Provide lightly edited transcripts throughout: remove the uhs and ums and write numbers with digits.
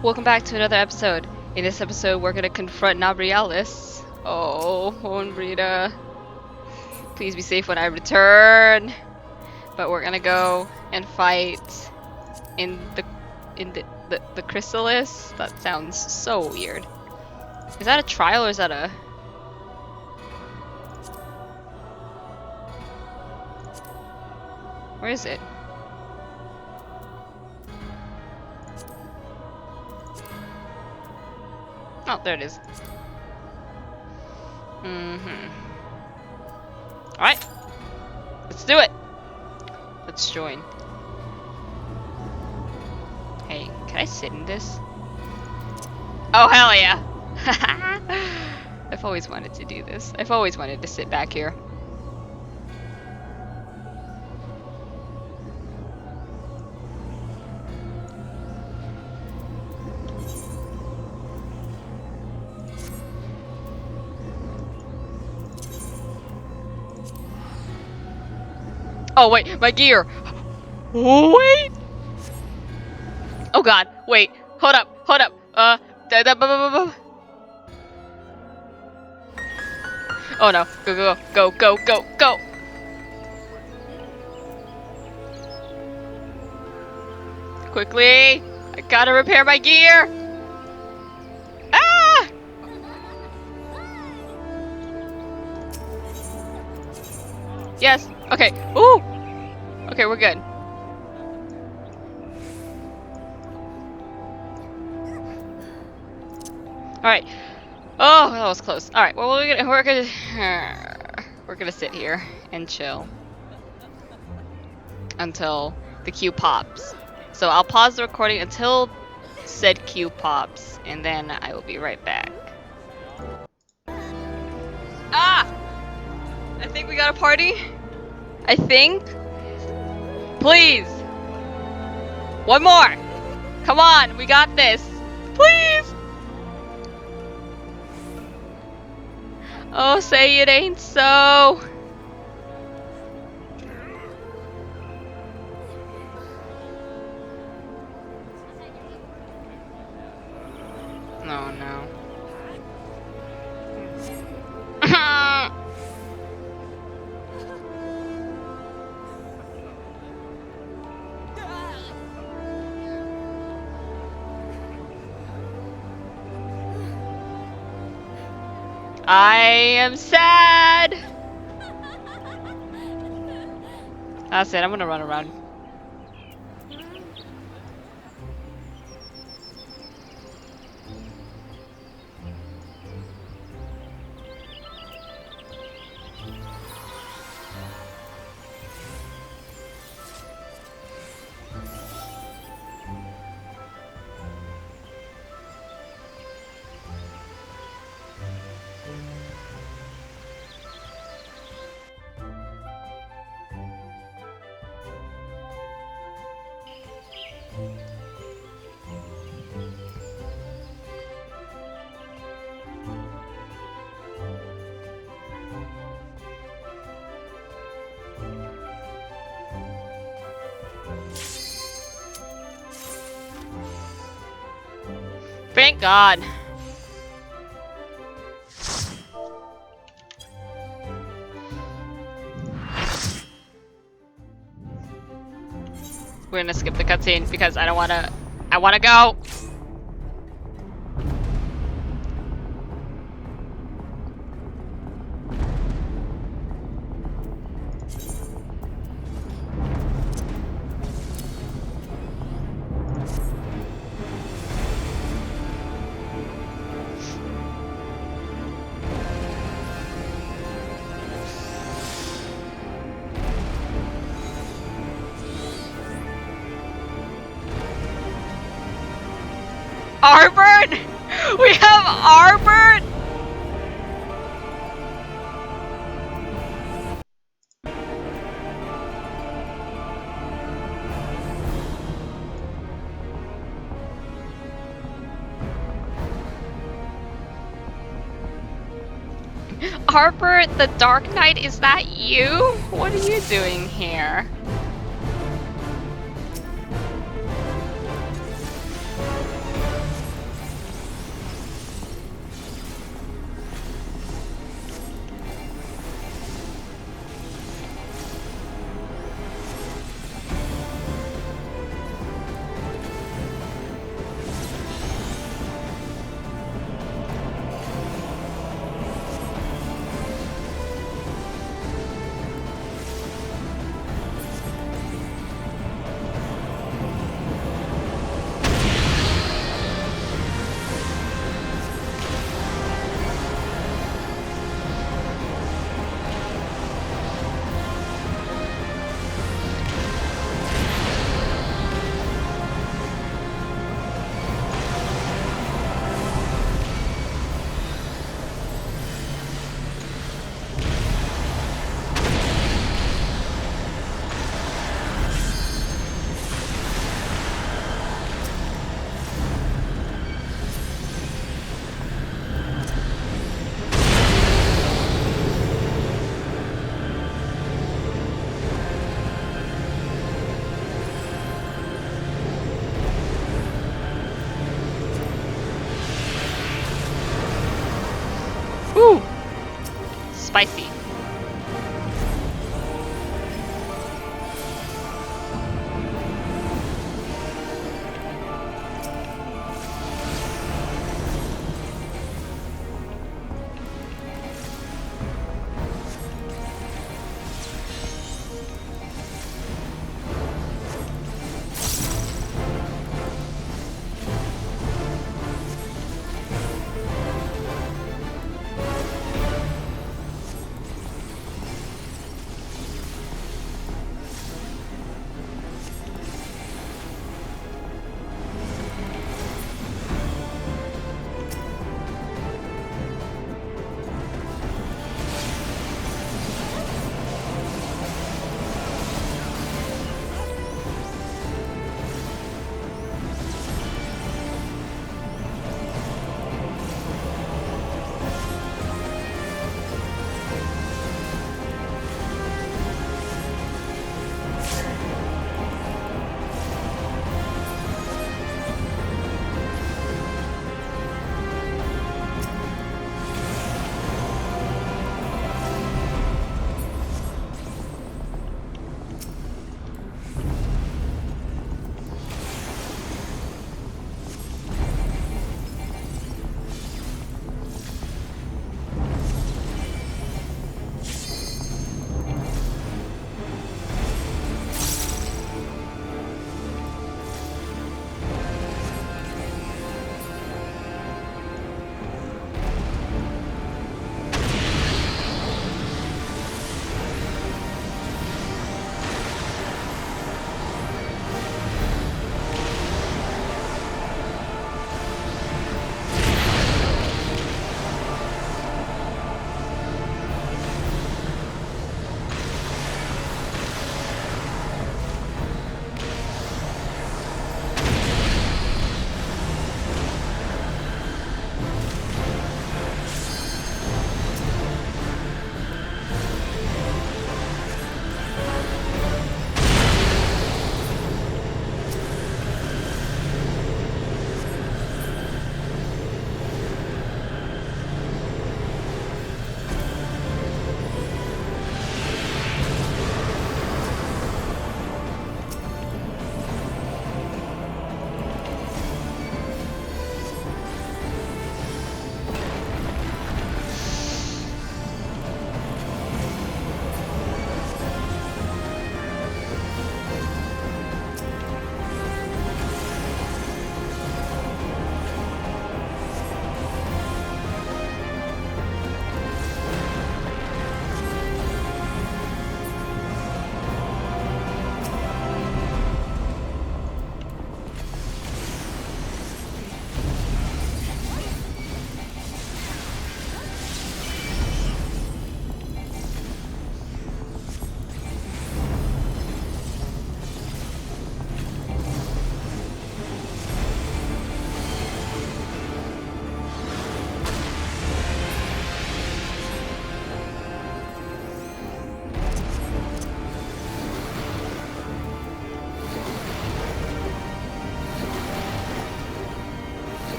Welcome back to another episode. In this episode, we're gonna confront Nabrialis. Oh, Honbrita. Please be safe when I return. But we're gonna go and fight in the Chrysalis. That sounds so weird. Is that a trial or is that a... Where is it? Oh, there it is. Alright. Let's do it. Let's join. Hey, can I sit in this? Oh, hell yeah. I've always wanted to do this. I've always wanted to sit back here. Oh wait, my gear! Wait! Oh god, wait, hold up. Oh no, go! Quickly! I gotta repair my gear! Ah! Yes, okay, ooh! Okay, we're good. Alright. Oh, that was close. Alright, well we're gonna sit here and chill until the queue pops. So I'll pause the recording until said queue pops, and then I will be right back. Ah! I think we got a party. I think. Please. One more. Come on, we got this. Please. Oh, say it ain't so. Oh no. I am sad. That's it, I'm gonna run around. Thank God. We're gonna skip the cutscene because I wanna go. Arbor? We have Arbor? Arbor, the Dark Knight, is that you? What are you doing here? spicy.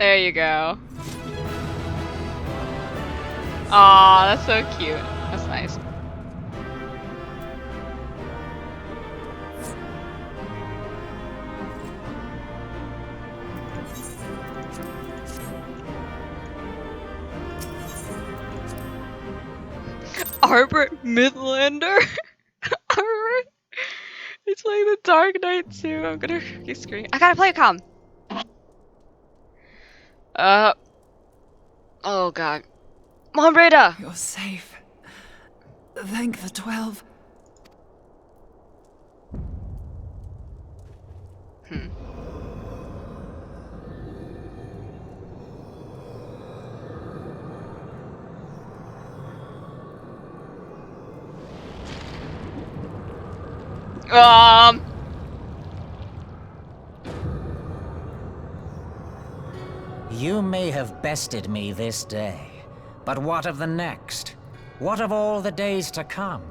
There you go. Aw, that's so cute. That's nice. Arbor Midlander? Arbor? It's playing the Dark Knight too. I'm gonna scream. I gotta play a com. Oh god. Mom, Breda! You're safe. Thank the 12. Um. You may have bested me this day, but what of the next? What of all the days to come?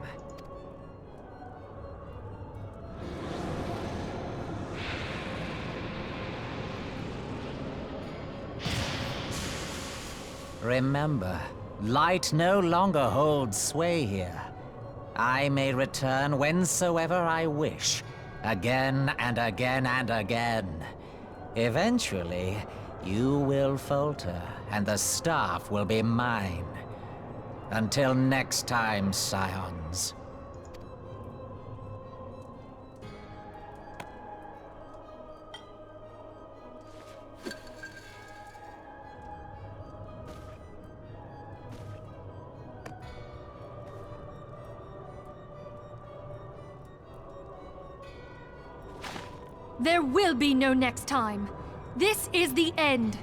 Remember, light no longer holds sway here. I may return whensoever I wish, again and again and again. Eventually, you will falter, and the staff will be mine. Until next time, scions. There will be no next time. This is the end.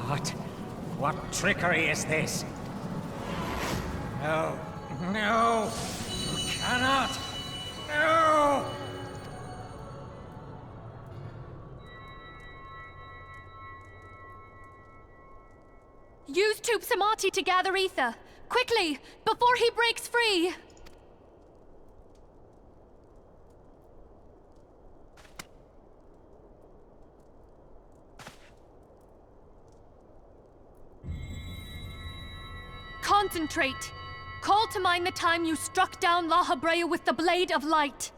What? What trickery is this? No. No! You cannot! No! Use Tube Samati to gather ether. Quickly, before he breaks free! Concentrate. Call to mind the time you struck down La Habrea with the Blade of Light.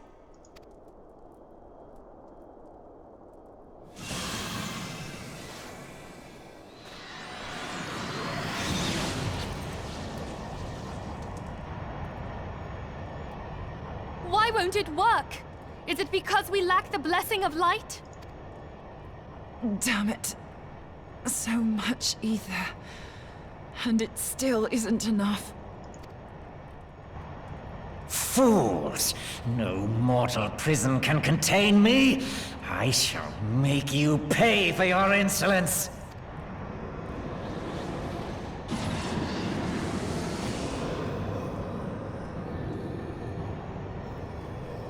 Why won't it work? Is it because we lack the blessing of light? Damn it. So much ether. And it still isn't enough. Fools! No mortal prison can contain me! I shall make you pay for your insolence!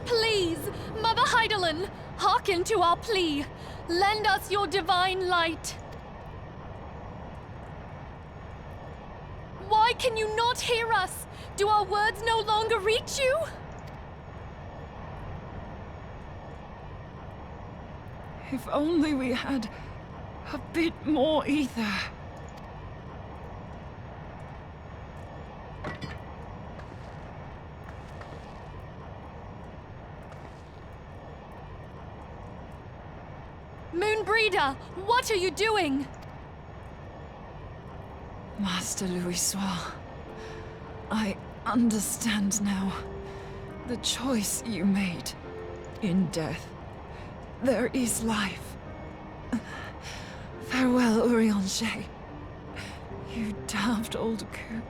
Please, Mother Heidelin, hearken to our plea. Lend us your divine light. Why can you not hear us? Do our words no longer reach you? If only we had a bit more ether. Moonbreeder, what are you doing? Master Louisoix, I understand now. The choice you made. In death, there is life. Farewell, Urianger. You damned old coot.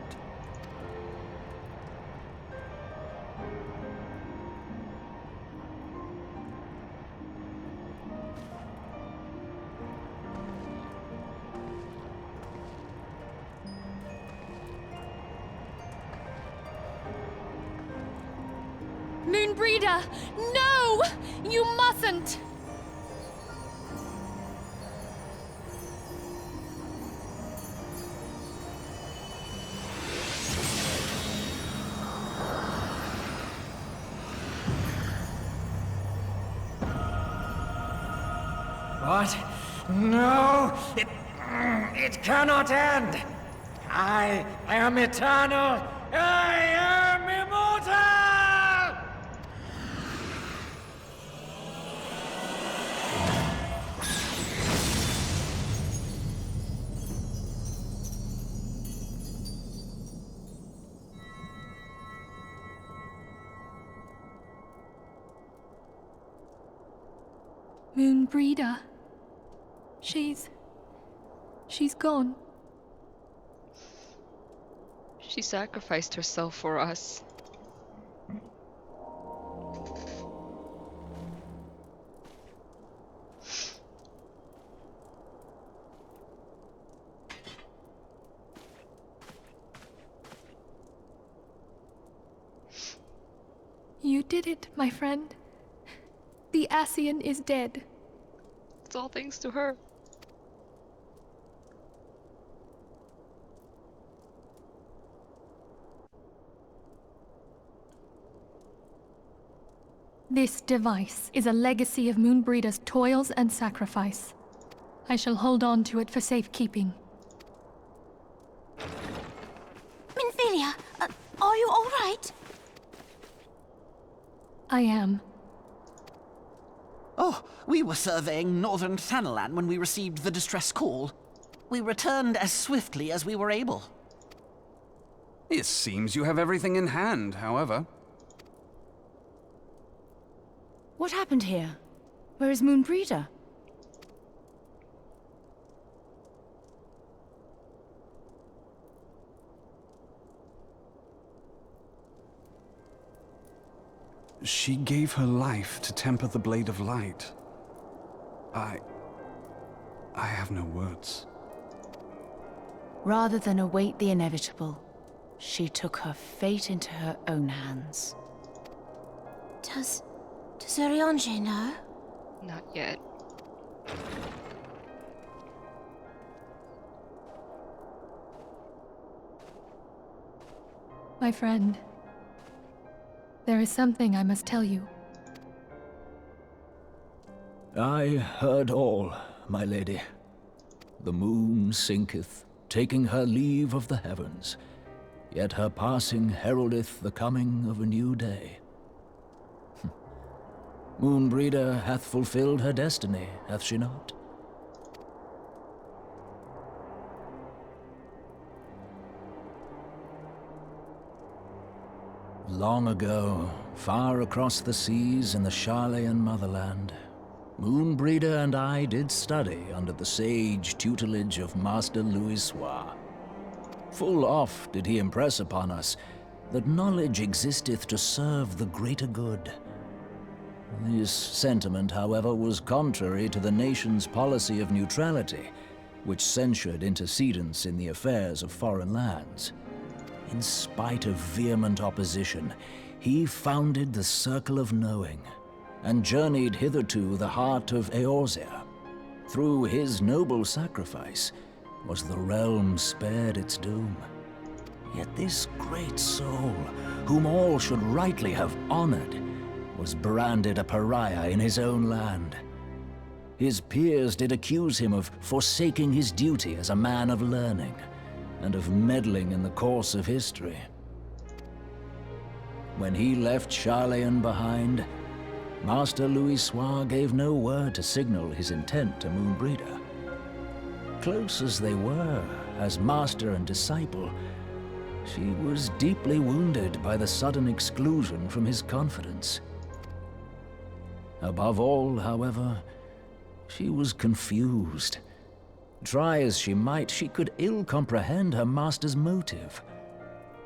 Moonbreeder, no! You mustn't! What? No! It cannot end! I am eternal! I am immortal! Moonbreeder. She's gone. She sacrificed herself for us. You did it, my friend. The Ascian is dead. It's all thanks to her. This device is a legacy of Moonbreeder's toils and sacrifice. I shall hold on to it for safekeeping. Minfilia, are you all right? I am. Oh, we were surveying northern Thanalan when we received the distress call. We returned as swiftly as we were able. It seems you have everything in hand, however. What happened here? Where is Moonbreeder? She gave her life to temper the Blade of Light. I have no words. Rather than await the inevitable, she took her fate into her own hands. Does Ariange know? Not yet. My friend, there is something I must tell you. I heard all, my lady. The moon sinketh, taking her leave of the heavens, yet her passing heraldeth the coming of a new day. Moonbreeder hath fulfilled her destiny, hath she not? Long ago, far across the seas in the Charlayan motherland, Moonbreeder and I did study under the sage tutelage of Master Louisoix. Full oft did he impress upon us that knowledge existeth to serve the greater good. This sentiment, however, was contrary to the nation's policy of neutrality, which censured intercedence in the affairs of foreign lands. In spite of vehement opposition, he founded the Circle of Knowing, and journeyed hitherto the heart of Eorzea. Through his noble sacrifice was the realm spared its doom. Yet this great soul, whom all should rightly have honored, was branded a pariah in his own land. His peers did accuse him of forsaking his duty as a man of learning, and of meddling in the course of history. When he left Charlayan behind, Master Louisoix gave no word to signal his intent to Moonbreeder. Close as they were, as master and disciple, she was deeply wounded by the sudden exclusion from his confidence. Above all, however, she was confused. Try as she might, she could ill comprehend her master's motive.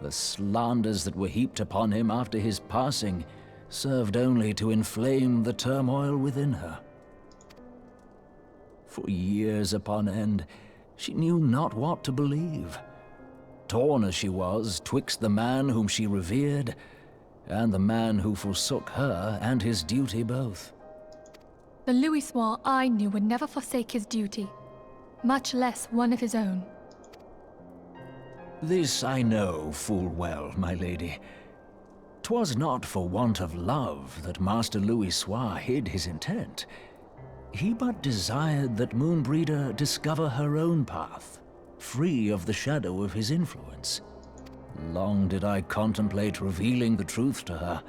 The slanders that were heaped upon him after his passing served only to inflame the turmoil within her. For years upon end, she knew not what to believe. Torn as she was twixt the man whom she revered and the man who forsook her and his duty both. The Louisoix I knew would never forsake his duty, much less one of his own. This I know full well, my lady. 'Twas not for want of love that Master Louisoix hid his intent. He but desired that Moonbreeder discover her own path, free of the shadow of his influence. Long did I contemplate revealing the truth to her,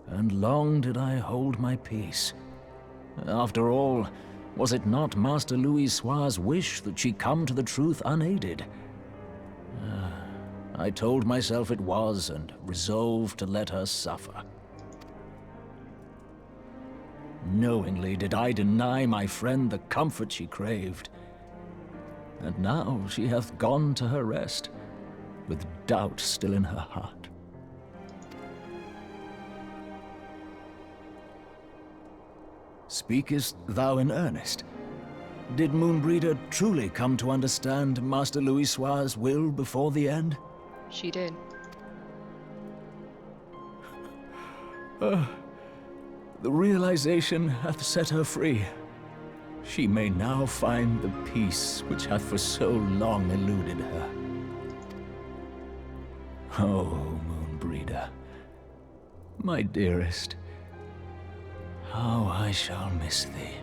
and long did I hold my peace. After all, was it not Master Louis Soir's wish that she come to the truth unaided? I told myself it was, and resolved to let her suffer. Knowingly did I deny my friend the comfort she craved. And now she hath gone to her rest, with doubt still in her heart. Speakest thou in earnest? Did Moonbreeder truly come to understand Master Louis Soir's will before the end? She did. The realization hath set her free. She may now find the peace which hath for so long eluded her. Oh, Moonbreeder, my dearest, how I shall miss thee.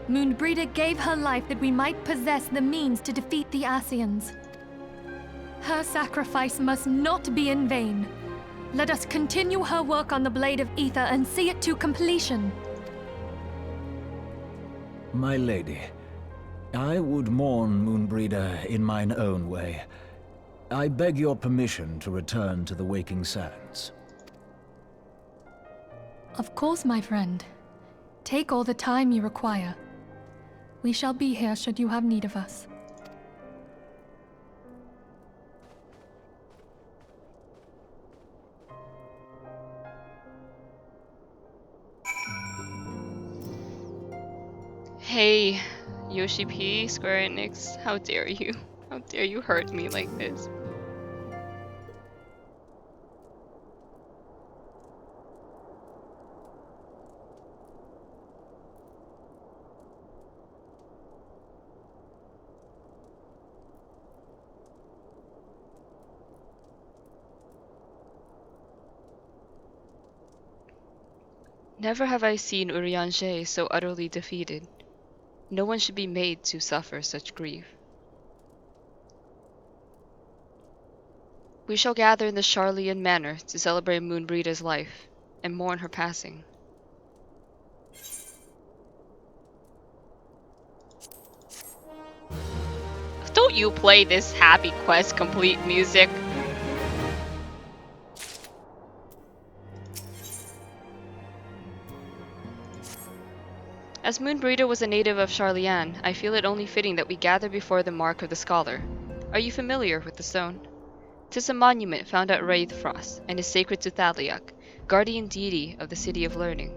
Moonbreeder gave her life that we might possess the means to defeat the Ascians. Her sacrifice must not be in vain. Let us continue her work on the Blade of Ether and see it to completion. My lady, I would mourn Moonbreeder in mine own way. I beg your permission to return to the Waking Sands. Of course, my friend. Take all the time you require. We shall be here should you have need of us. Hey, Yoshi P, Square Enix, how dare you? How dare you hurt me like this? Never have I seen Urianger so utterly defeated. No one should be made to suffer such grief. We shall gather in the Charlian Manor to celebrate Moonbreeder's life and mourn her passing. Don't you play this Happy Quest complete music? As Moonbreeder was a native of Charlian, I feel it only fitting that we gather before the Mark of the Scholar. Are you familiar with the stone? 'Tis a monument found at Wraithfrost, and is sacred to Thaliak, guardian deity of the City of Learning.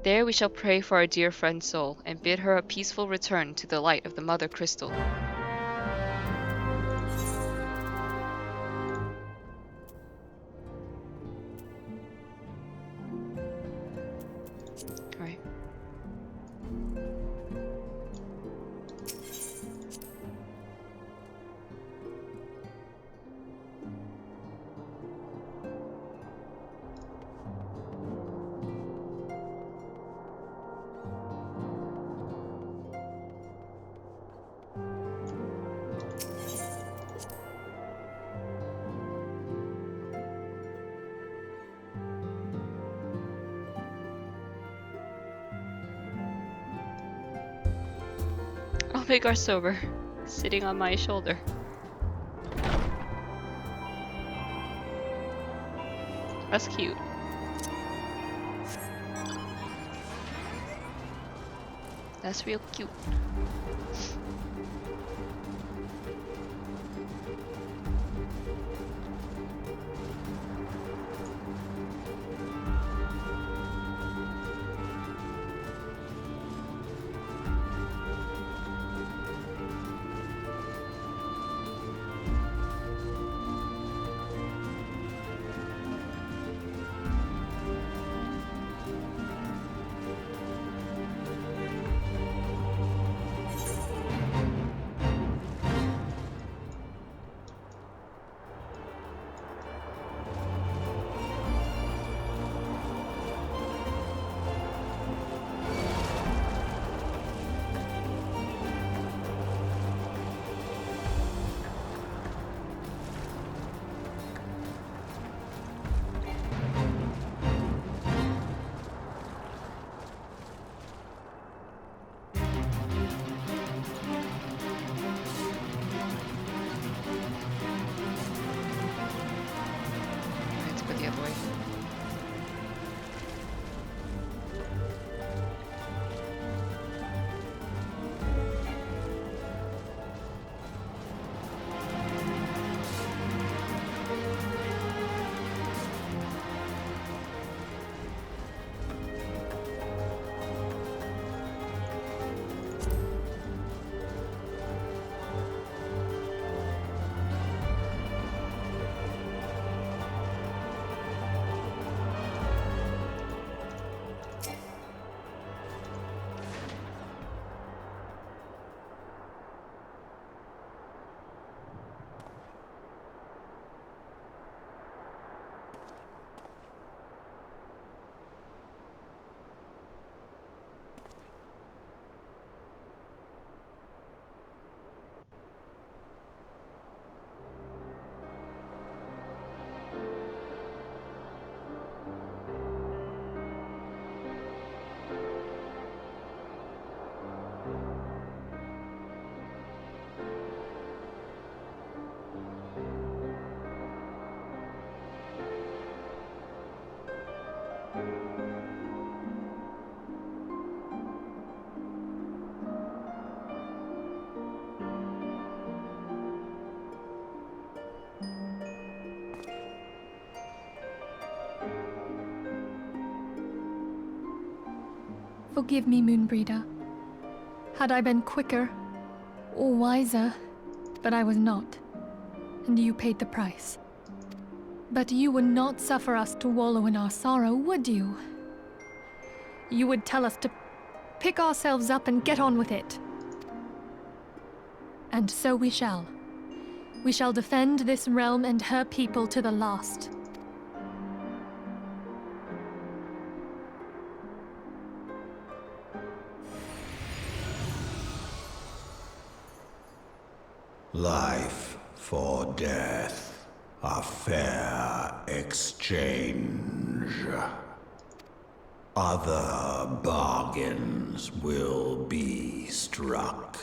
There we shall pray for our dear friend's soul, and bid her a peaceful return to the light of the Mother Crystal. Alright. I'll make our sober, sitting on my shoulder. That's cute. That's real cute. Forgive me, Moonbreeder. Had I been quicker or wiser, but I was not, and you paid the price. But you would not suffer us to wallow in our sorrow, would you? You would tell us to pick ourselves up and get on with it. And so we shall. We shall defend this realm and her people to the last. Life for death, a fair exchange. Other bargains will be struck.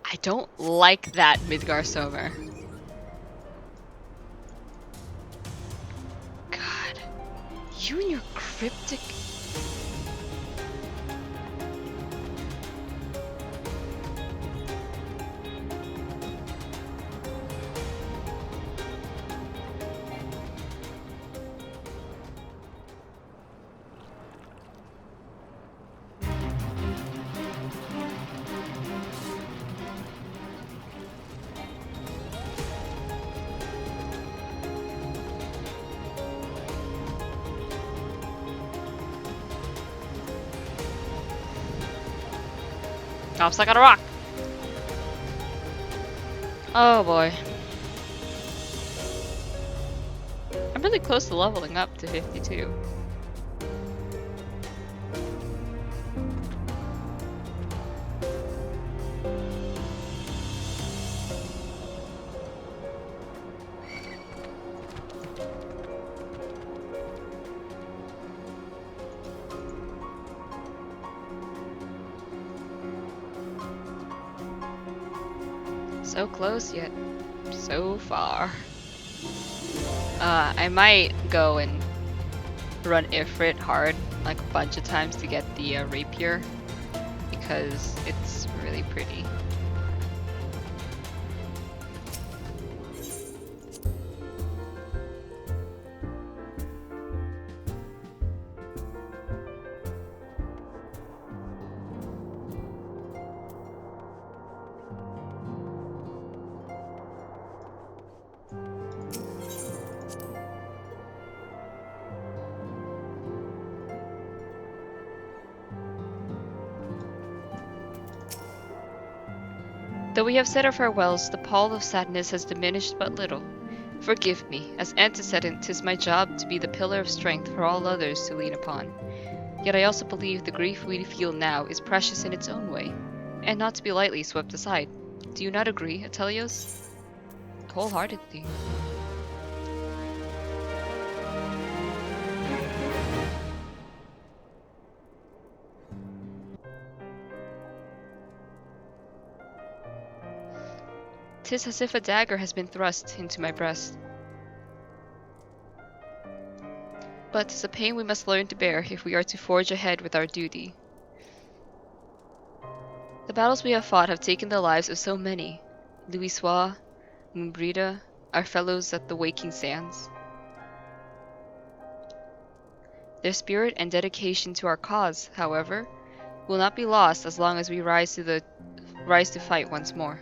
I don't like that, Midgar Somer. God. You and your cryptic... I'm stuck on a rock. Oh boy. I'm really close to leveling up to 52. So close yet so far. I might go and run Ifrit hard like a bunch of times to get the rapier because it's really pretty. Though we have said our farewells, the pall of sadness has diminished but little. Forgive me, as antecedent 'tis my job to be the pillar of strength for all others to lean upon. Yet I also believe the grief we feel now is precious in its own way, and not to be lightly swept aside. Do you not agree, Atelios? Wholeheartedly. "'Tis as if a dagger has been thrust into my breast. But 'tis a pain we must learn to bear if we are to forge ahead with our duty. The battles we have fought have taken the lives of so many. Louisoix, Moonbreeda, our fellows at the Waking Sands. Their spirit and dedication to our cause, however, will not be lost as long as we rise to fight once more.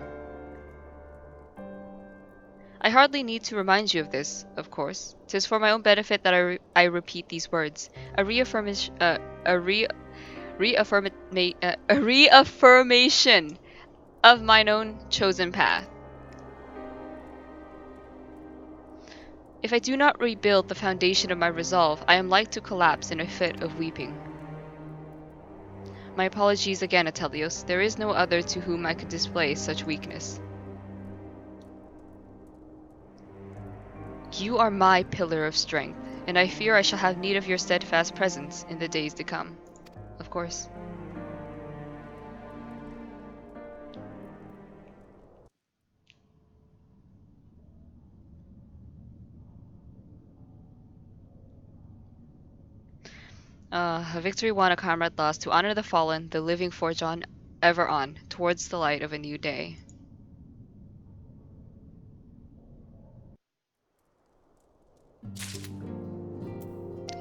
I hardly need to remind you of this, of course. 'Tis for my own benefit that I repeat these words, a reaffirmation of mine own chosen path. If I do not rebuild the foundation of my resolve, I am like to collapse in a fit of weeping. My apologies again, Atelios. There is no other to whom I could display such weakness." You are my pillar of strength, and I fear I shall have need of your steadfast presence in the days to come. Of course. A victory won, a comrade lost. To honor the fallen, the living forge on, ever on, towards the light of a new day.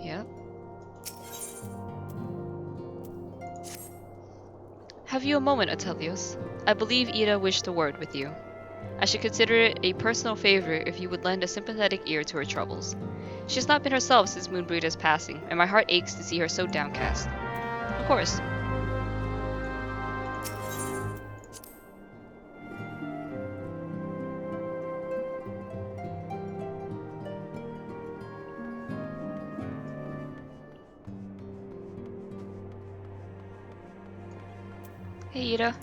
Yep. Have you a moment, Atelios? I believe Ida wished a word with you. I should consider it a personal favor if you would lend a sympathetic ear to her troubles. She has not been herself since Moonbreeda's passing, and my heart aches to see her so downcast. Of course. Hey, Ida.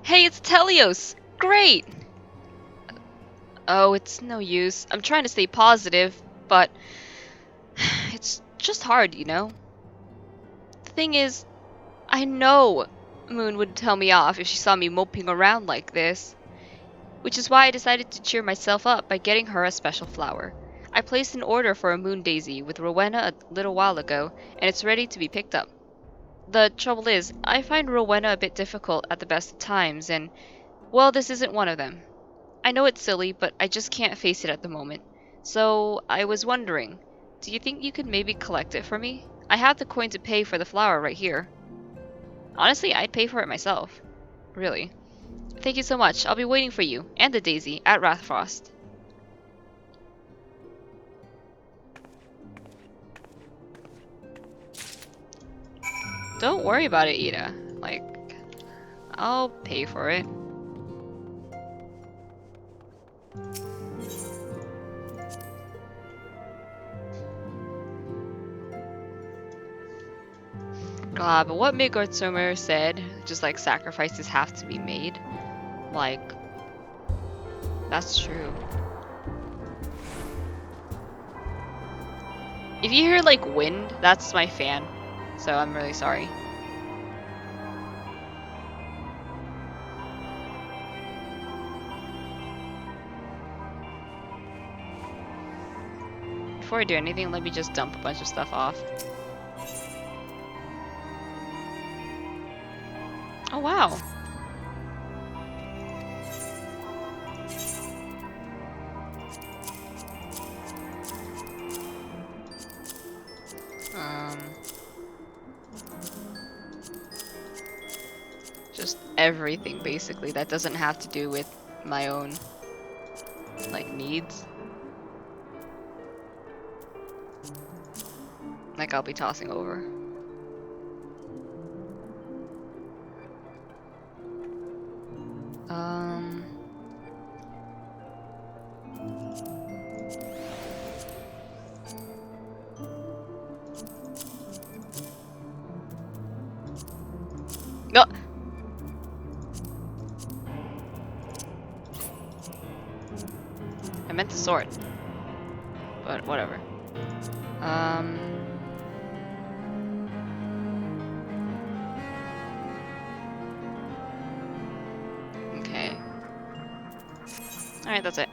Hey, it's Telios! Great! Oh, it's no use. I'm trying to stay positive, but it's just hard, you know? The thing is, I know Moon would tell me off if she saw me moping around like this, which is why I decided to cheer myself up by getting her a special flower. I placed an order for a moon daisy with Rowena a little while ago, and it's ready to be picked up. The trouble is, I find Rowena a bit difficult at the best of times, and, well, this isn't one of them. I know it's silly, but I just can't face it at the moment. So, I was wondering, do you think you could maybe collect it for me? I have the coin to pay for the flower right here. Honestly, I'd pay for it myself. Really. Thank you so much. I'll be waiting for you, and the daisy, at Rathfrost. Don't worry about it, Ida. Like, I'll pay for it. But what Midgardsormr said, just like sacrifices have to be made, like, that's true. If you hear like wind, that's my fan, so I'm really sorry. Before I do anything, let me just dump a bunch of stuff off. Oh wow. Just everything basically that doesn't have to do with my own like needs. Like I'll be tossing over. No. I meant the sword. But whatever. Okay. Alright, that's it.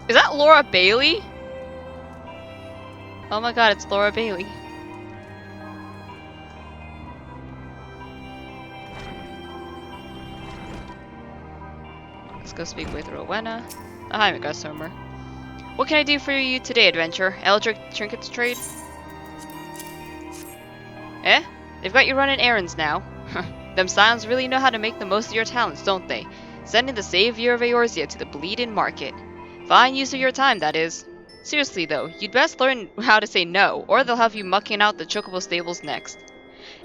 Is that Laura Bailey? Oh my god, it's Laura Bailey. Let's go speak with Rowena. Oh, hi, Midgardsormr. What can I do for you today, adventure? Eldritch trinkets trade? Eh? They've got you running errands now. Them Scions really know how to make the most of your talents, don't they? Sending the savior of Eorzea to the bleeding market. Fine use of your time, that is. Seriously though, you'd best learn how to say no, or they'll have you mucking out the Chocobo stables next.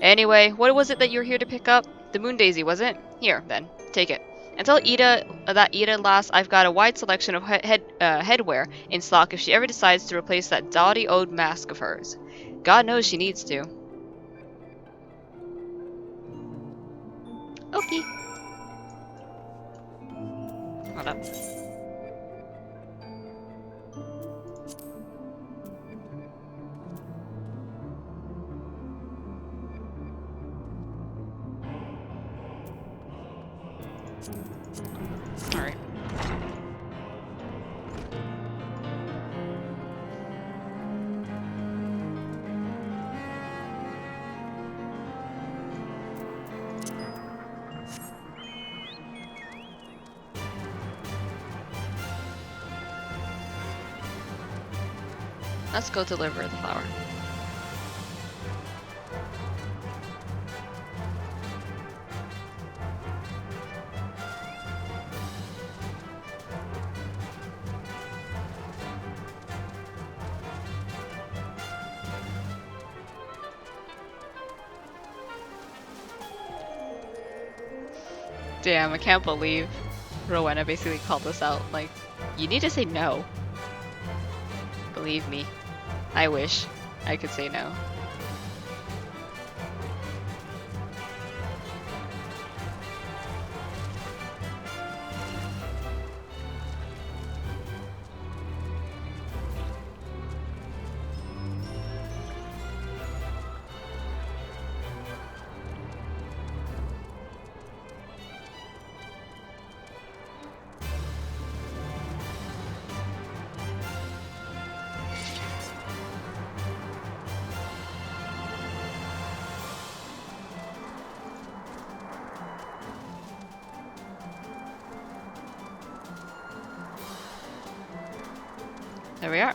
Anyway, what was it that you were here to pick up? The moon daisy, was it? Here, then. Take it. Until Ida lasts, I've got a wide selection of headwear in stock if she ever decides to replace that dotty old mask of hers. God knows she needs to. Okay. Hold up. Alright. Let's go deliver the flower. Damn, I can't believe Rowena basically called us out. Like, you need to say no. Believe me, I wish I could say no. There we are.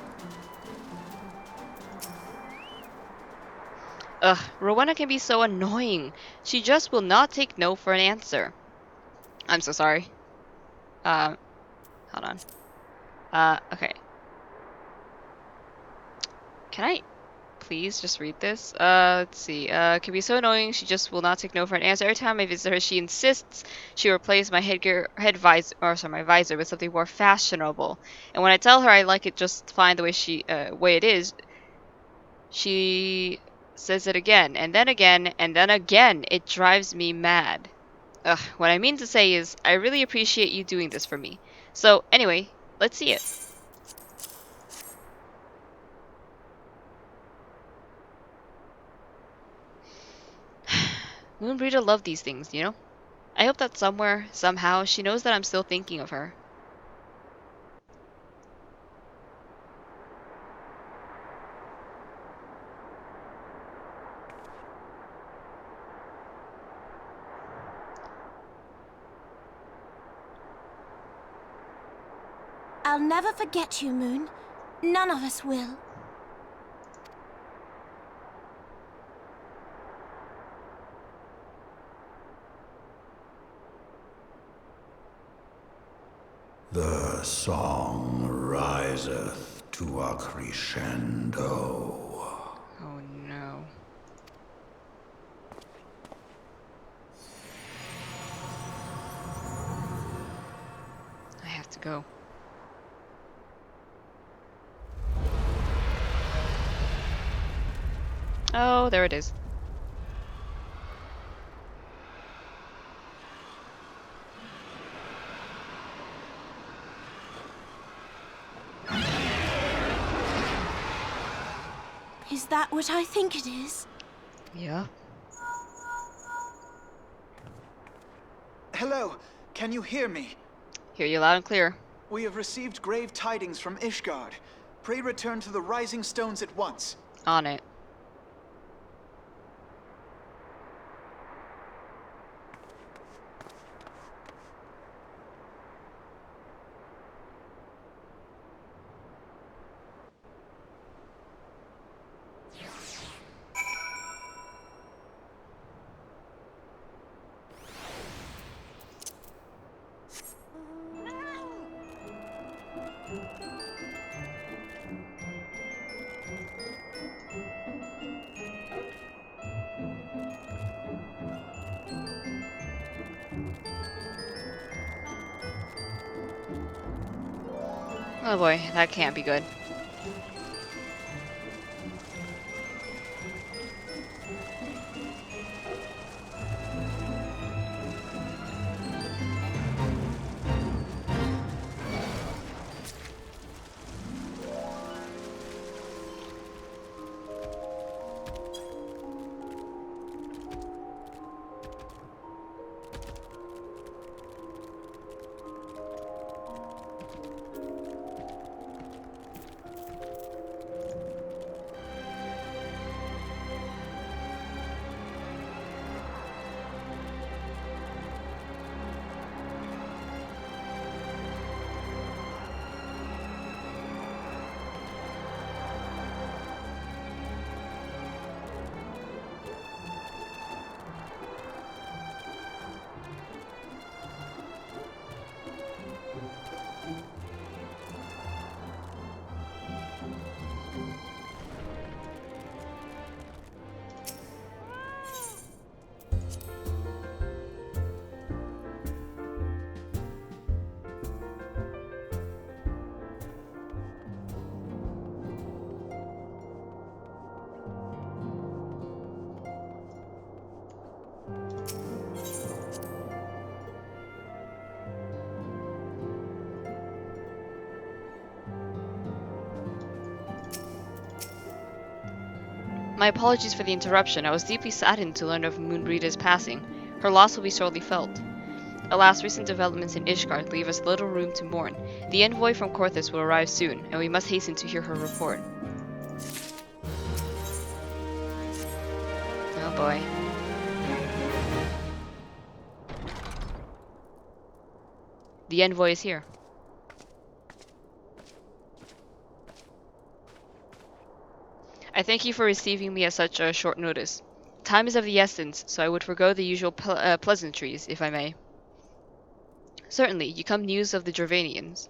Ugh, Rowena can be so annoying. She just will not take no for an answer. I'm so sorry. Hold on. Okay. Can I please just read this? Let's see. Can be so annoying. She just will not take no for an answer. Every time I visit her, she insists she replace my my visor with something more fashionable. And when I tell her I like it just fine the way it is, she says it again, and then again, and then again. It drives me mad. Ugh, what I mean to say is, I really appreciate you doing this for me. So, anyway, let's see it. Moonbreeder loved these things, you know? I hope that somewhere, somehow, she knows that I'm still thinking of her. I'll never forget you, Moon. None of us will. The song riseth to a crescendo. Oh no. I have to go. Oh, there it is. Is that what I think it is? Yeah. Hello, can you hear me? Hear you loud and clear. We have received grave tidings from Ishgard. Pray return to the Rising Stones at once. On it. Oh boy, that can't be good. My apologies for the interruption. I was deeply saddened to learn of Moonbreeda's passing. Her loss will be sorely felt. Alas, recent developments in Ishgard leave us little room to mourn. The envoy from Korthus will arrive soon, and we must hasten to hear her report. Oh boy. The envoy is here. I thank you for receiving me at such a short notice. Time is of the essence, so I would forego the usual pleasantries, if I may. Certainly, you come news of the Dravanians.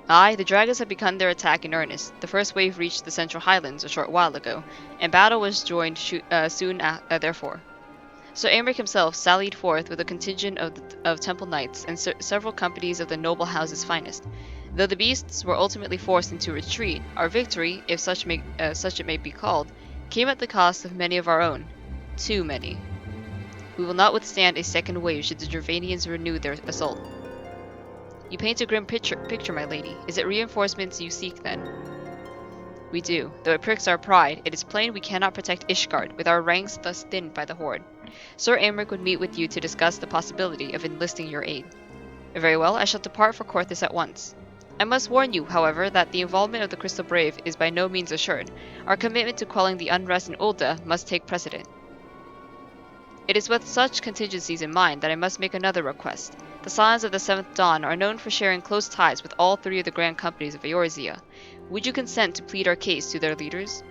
Aye, the dragons have begun their attack in earnest. The first wave reached the Central Highlands a short while ago, and battle was joined soon therefore. Sir Aymeric himself sallied forth with a contingent of Temple Knights and several companies of the noble house's finest. Though the beasts were ultimately forced into retreat, our victory, if such it may be called, came at the cost of many of our own. Too many. We will not withstand a second wave should the Dravanians renew their assault. You paint a grim picture, my lady. Is it reinforcements you seek, then? We do. Though it pricks our pride, it is plain we cannot protect Ishgard, with our ranks thus thinned by the Horde. Sir Aymeric would meet with you to discuss the possibility of enlisting your aid. Very well, I shall depart for Korthus at once. I must warn you, however, that the involvement of the Crystal Brave is by no means assured. Our commitment to quelling the unrest in Ul'dah must take precedent. It is with such contingencies in mind that I must make another request. The Scions of the Seventh Dawn are known for sharing close ties with all three of the grand companies of Eorzea. Would you consent to plead our case to their leaders?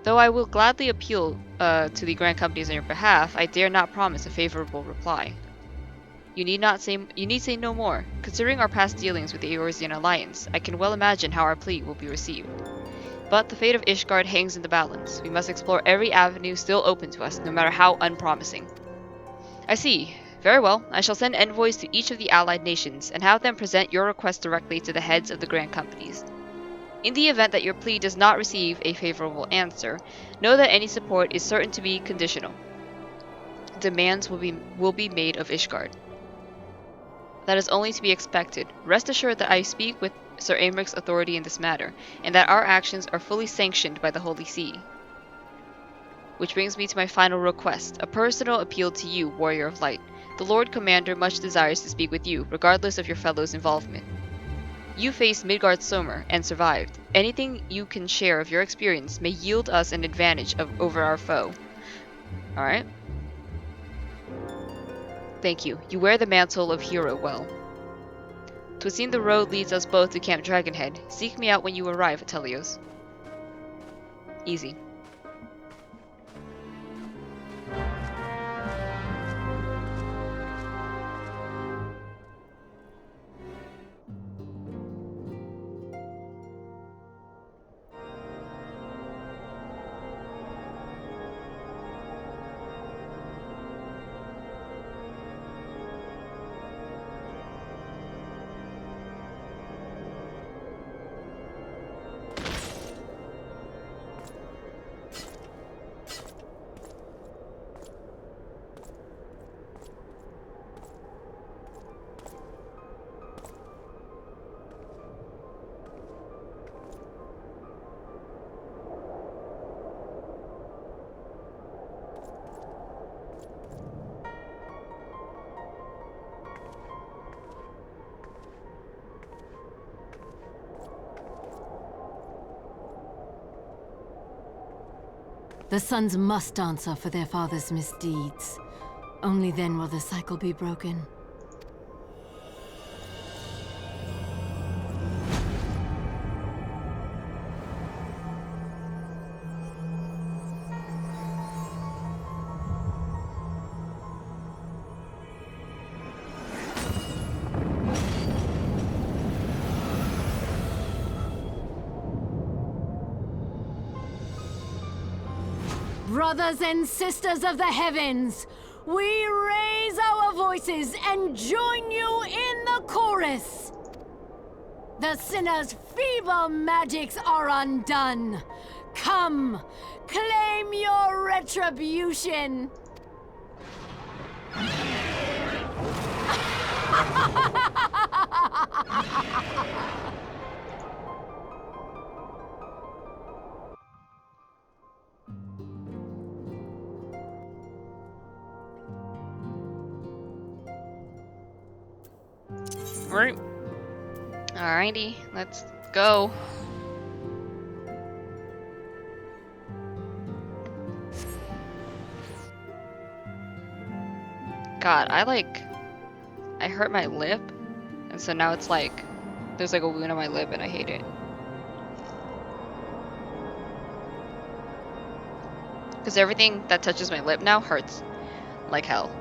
Though I will gladly appeal to the grand companies on your behalf, I dare not promise a favorable reply. You need say no more. Considering our past dealings with the Eorzean Alliance, I can well imagine how our plea will be received. But the fate of Ishgard hangs in the balance. We must explore every avenue still open to us, no matter how unpromising. I see. Very well. I shall send envoys to each of the allied nations, and have them present your request directly to the heads of the grand companies. In the event that your plea does not receive a favorable answer, know that any support is certain to be conditional. Demands will be made of Ishgard. That is only to be expected. Rest assured that I speak with Sir Aymeric's authority in this matter, and that our actions are fully sanctioned by the Holy See. Which brings me to my final request, a personal appeal to you, Warrior of Light. The Lord Commander much desires to speak with you, regardless of your fellow's involvement. You faced Midgardsormr and survived. Anything you can share of your experience may yield us an advantage over our foe. Alright? Thank you. You wear the mantle of hero well. 'Twould seem the road leads us both to Camp Dragonhead. Seek me out when you arrive, Atelios. Easy. The sons must answer for their father's misdeeds. Only then will the cycle be broken. Brothers and sisters of the heavens, we raise our voices and join you in the chorus. The sinner's feeble magics are undone. Come, claim your retribution. Right. Alrighty, let's go. God, I hurt my lip, and so now it's like, there's like a wound on my lip and I hate it. Because everything that touches my lip now hurts like hell.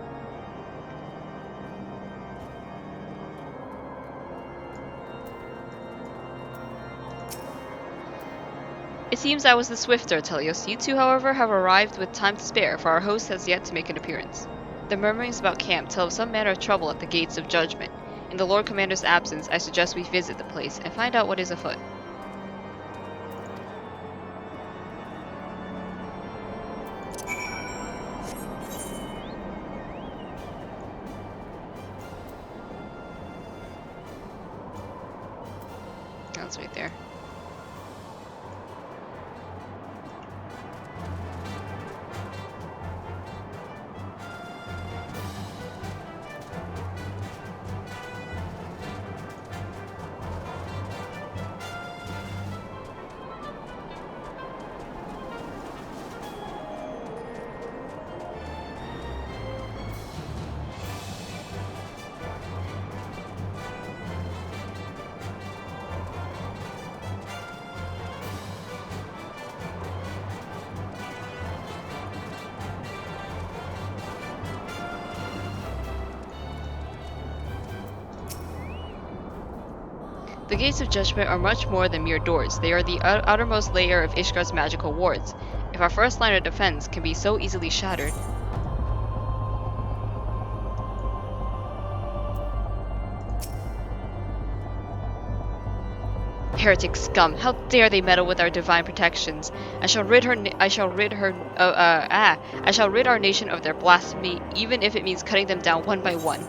It seems I was the swifter, Telios. You two, however, have arrived with time to spare, for our host has yet to make an appearance. The murmurings about camp tell of some manner of trouble at the gates of judgment. In the Lord Commander's absence, I suggest we visit the place and find out what is afoot. That's right there. The Gates of Judgment are much more than mere doors. They are the outermost layer of Ishgar's magical wards. If our first line of defense can be so easily shattered... Heretic scum! How dare they meddle with our divine protections? I shall rid our nation of their blasphemy, even if it means cutting them down one by one.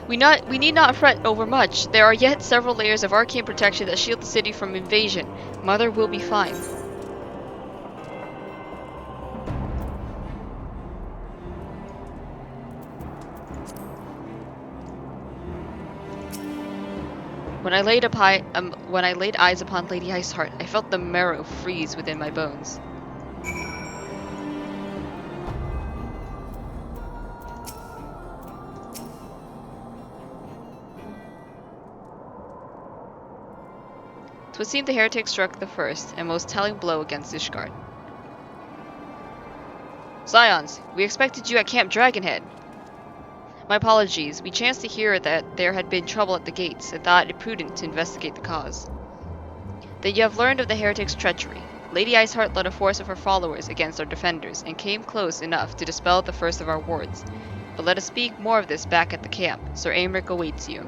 We need not fret over much. There are yet several layers of arcane protection that shield the city from invasion. Mother will be fine. When I laid eyes upon Lady Iceheart, I felt the marrow freeze within my bones. 'Twould seem the heretic struck the first and most telling blow against Ishgard. Scions, we expected you at Camp Dragonhead. My apologies. We chanced to hear that there had been trouble at the gates and thought it prudent to investigate the cause. Then you have learned of the heretic's treachery. Lady Iceheart led a force of her followers against our defenders and came close enough to dispel the first of our wards. But let us speak more of this back at the camp. Sir Aymeric awaits you.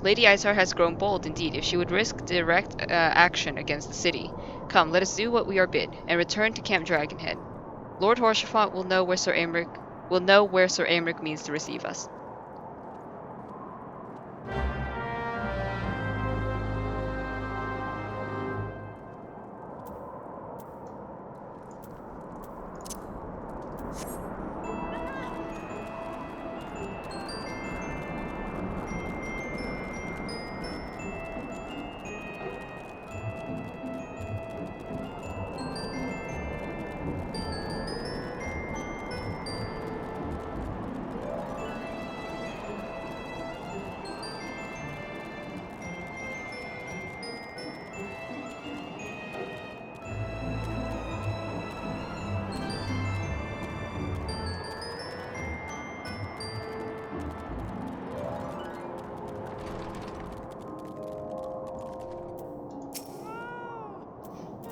Lady Iceheart has grown bold indeed if she would risk direct action against the city. Come, let us do what we are bid, and return to Camp Dragonhead. Lord Horsefront will know where Sir Aymeric means to receive us.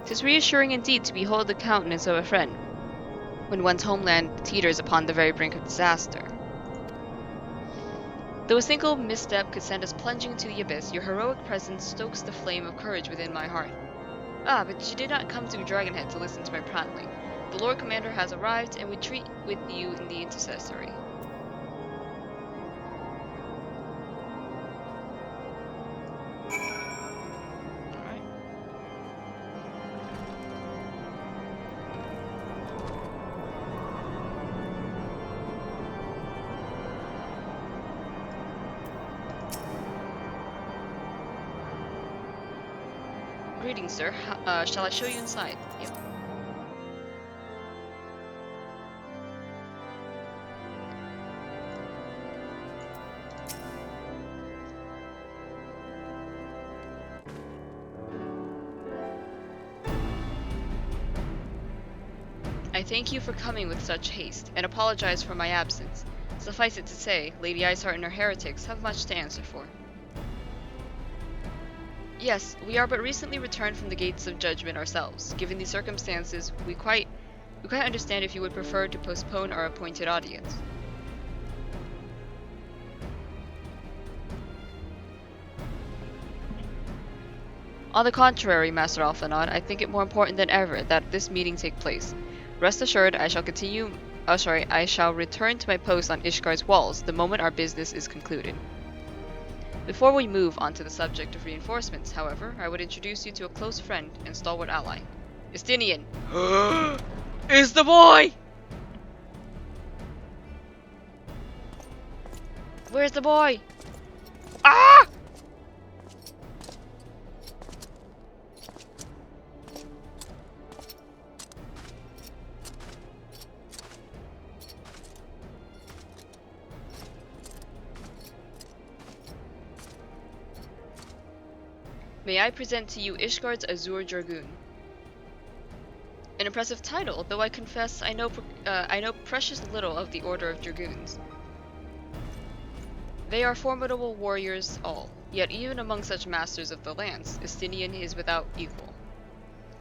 'Tis reassuring indeed to behold the countenance of a friend, when one's homeland teeters upon the very brink of disaster. Though a single misstep could send us plunging into the abyss, your heroic presence stokes the flame of courage within my heart. Ah, but you did not come to Dragonhead to listen to my prattling. The Lord Commander has arrived, and we treat with you in the intercessory. Alright. Greetings, sir. Shall I show you inside? Yep. I thank you for coming with such haste, and apologize for my absence. Suffice it to say, Lady Iceheart and her heretics have much to answer for. Yes, we are but recently returned from the gates of judgment ourselves. Given these circumstances, we quite understand if you would prefer to postpone our appointed audience. On the contrary, Master Alphanod, I think it more important than ever that this meeting take place. Rest assured, I shall return to my post on Ishgar's walls the moment our business is concluded. Before we move on to the subject of reinforcements, however, I would introduce you to a close friend and stalwart ally. Estinian! Is the boy! Where's the boy? Ah! May I present to you Ishgard's Azure Dragoon. An impressive title, though I confess I know precious little of the Order of Dragoons. They are formidable warriors all, yet even among such masters of the lance, Estinian is without equal.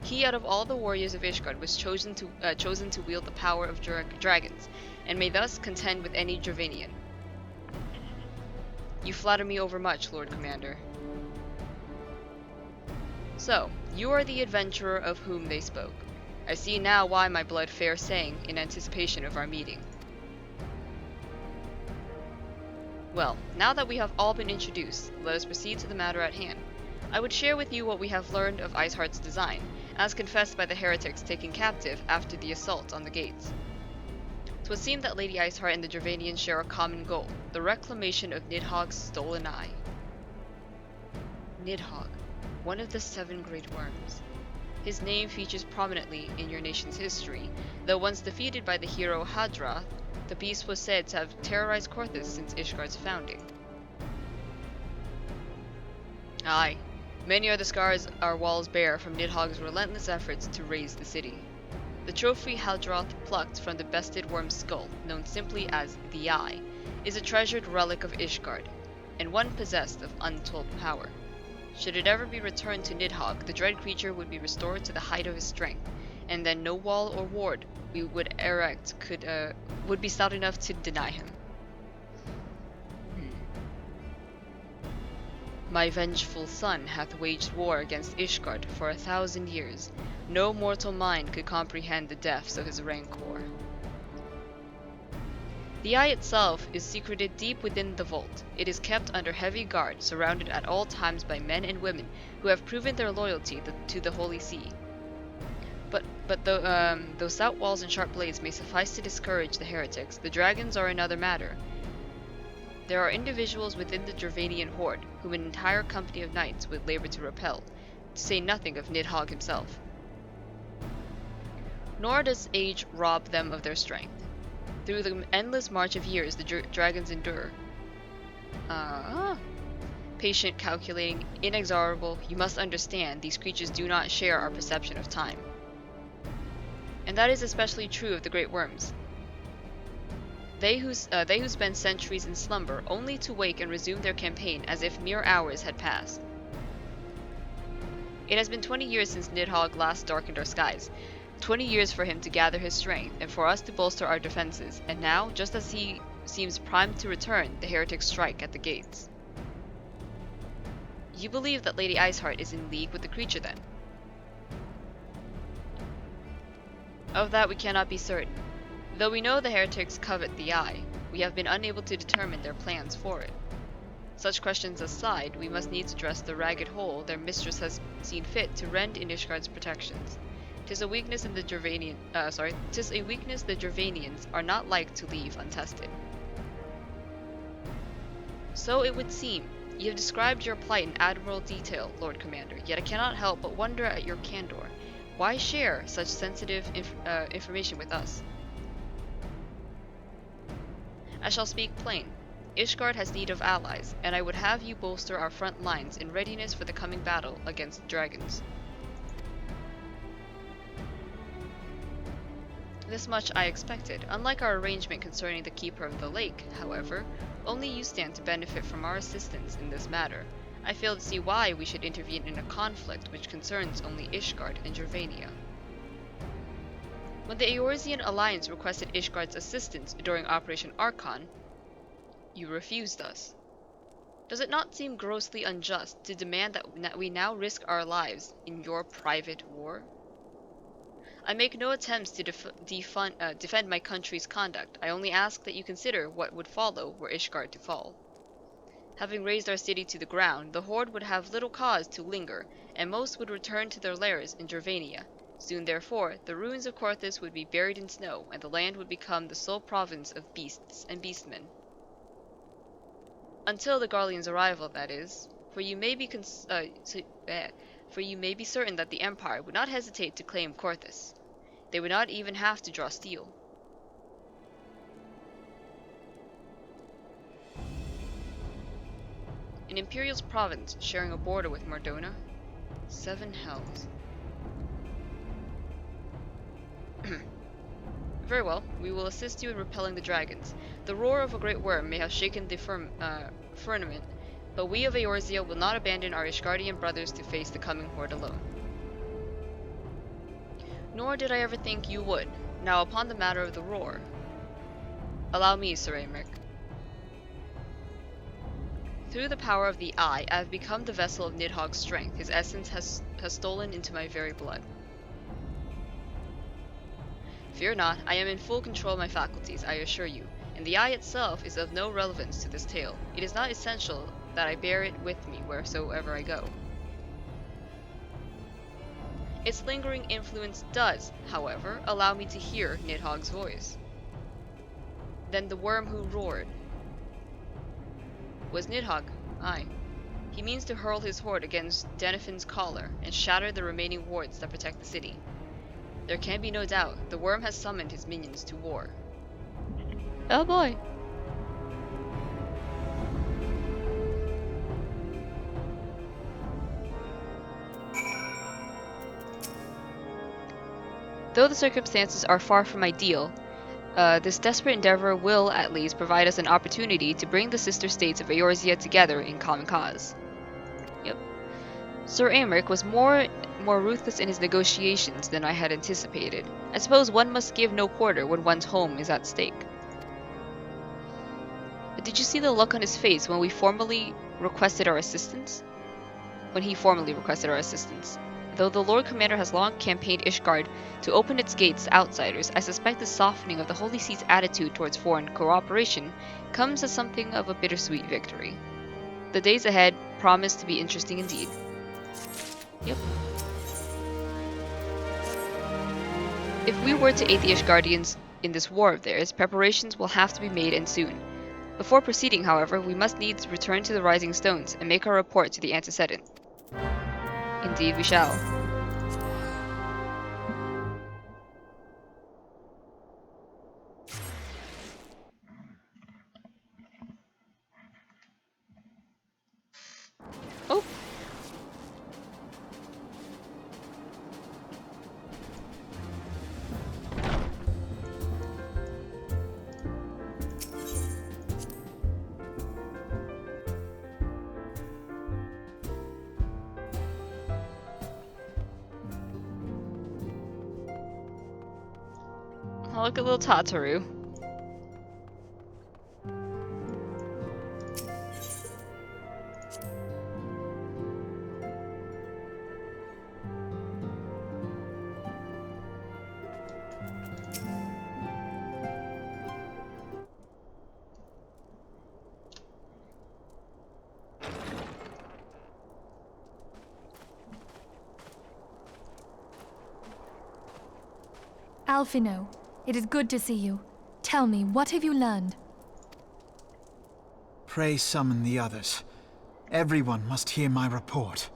He, out of all the warriors of Ishgard, was chosen to wield the power of dragons, and may thus contend with any Dravanian. You flatter me overmuch, Lord Commander. So, you are the adventurer of whom they spoke. I see now why my blood fair sang in anticipation of our meeting. Well, now that we have all been introduced, let us proceed to the matter at hand. I would share with you what we have learned of Iceheart's design, as confessed by the heretics taken captive after the assault on the gates. 'Twould seem that Lady Iceheart and the Dravanians share a common goal, the reclamation of Nidhogg's stolen eye. Nidhogg, one of the 7 great worms. His name features prominently in your nation's history, though once defeated by the hero Hadrath, the beast was said to have terrorized Korthus since Ishgard's founding. Aye, many are the scars our walls bear from Nidhogg's relentless efforts to raise the city. The trophy Hadrath plucked from the bested worm's skull, known simply as the Eye, is a treasured relic of Ishgard, and one possessed of untold power. Should it ever be returned to Nidhogg, the dread creature would be restored to the height of his strength, and then no wall or ward we would erect would be stout enough to deny him. My vengeful son hath waged war against Ishgard for 1,000 years. No mortal mind could comprehend the depths of his rancor. The eye itself is secreted deep within the vault. It is kept under heavy guard, surrounded at all times by men and women who have proven their loyalty to the Holy See. But though stout walls and sharp blades may suffice to discourage the heretics, the dragons are another matter. There are individuals within the Dravanian horde whom an entire company of knights would labor to repel, to say nothing of Nidhogg himself. Nor does age rob them of their strength. Through the endless march of years the dragons endure. Patient, calculating, inexorable, you must understand these creatures do not share our perception of time. And that is especially true of the great worms. They who spend centuries in slumber, only to wake and resume their campaign as if mere hours had passed. It has been 20 years since Nidhogg last darkened our skies. 20 years for him to gather his strength, and for us to bolster our defenses, and now, just as he seems primed to return, the heretics strike at the gates. You believe that Lady Iceheart is in league with the creature, then? Of that we cannot be certain. Though we know the heretics covet the eye, we have been unable to determine their plans for it. Such questions aside, we must needs address the ragged hole their mistress has seen fit to rend in Ishgard's protections. 'Tis a weakness the Gervanians are not like to leave untested. So it would seem. You have described your plight in admirable detail, Lord Commander, yet I cannot help but wonder at your candor. Why share such sensitive information with us? I shall speak plain. Ishgard has need of allies, and I would have you bolster our front lines in readiness for the coming battle against the dragons. This much I expected. Unlike our arrangement concerning the Keeper of the Lake, however, only you stand to benefit from our assistance in this matter. I fail to see why we should intervene in a conflict which concerns only Ishgard and Gervania. When the Eorzean Alliance requested Ishgard's assistance during Operation Archon, you refused us. Does it not seem grossly unjust to demand that we now risk our lives in your private war? I make no attempts to defend my country's conduct. I only ask that you consider what would follow were Ishgard to fall. Having razed our city to the ground, the Horde would have little cause to linger, and most would return to their lairs in Gervania. Soon, therefore, the ruins of Korthus would be buried in snow, and the land would become the sole province of beasts and beastmen. Until the Garlean's arrival, that is, for you may be certain that the Empire would not hesitate to claim Korthus. They would not even have to draw steel. An Imperial's province sharing a border with Mardona? 7 hells. Very well, we will assist you in repelling the dragons. The roar of a great worm may have shaken the firmament, but we of Eorzea will not abandon our Ishgardian brothers to face the coming horde alone. Nor did I ever think you would. Now upon the matter of the roar. Allow me, Sir Aymeric. Through the power of the Eye, I have become the vessel of Nidhogg's strength. His essence has stolen into my very blood. Fear not, I am in full control of my faculties, I assure you, and the eye itself is of no relevance to this tale. It is not essential that I bear it with me wheresoever I go. Its lingering influence does, however, allow me to hear Nidhogg's voice. Then the worm who roared was Nidhogg, aye. He means to hurl his horde against Denifin's collar and shatter the remaining wards that protect the city. There can be no doubt, the worm has summoned his minions to war. Oh boy! Though the circumstances are far from ideal, this desperate endeavor will, at least, provide us an opportunity to bring the sister states of Eorzea together in common cause. Yep. Sir Aymeric was more ruthless in his negotiations than I had anticipated. I suppose one must give no quarter when one's home is at stake. But did you see the look on his face when he formally requested our assistance? Though the Lord Commander has long campaigned Ishgard to open its gates to outsiders, I suspect the softening of the Holy See's attitude towards foreign cooperation comes as something of a bittersweet victory. The days ahead promise to be interesting indeed. Yep. If we were to aid the Ishgardians in this war of theirs, preparations will have to be made and soon. Before proceeding, however, we must needs return to the Rising Stones and make our report to the Antecedent. Indeed we shall. Oh! Oh, look at little Tataru. Alphino, it is good to see you. Tell me, what have you learned? Pray summon the others. Everyone must hear my report.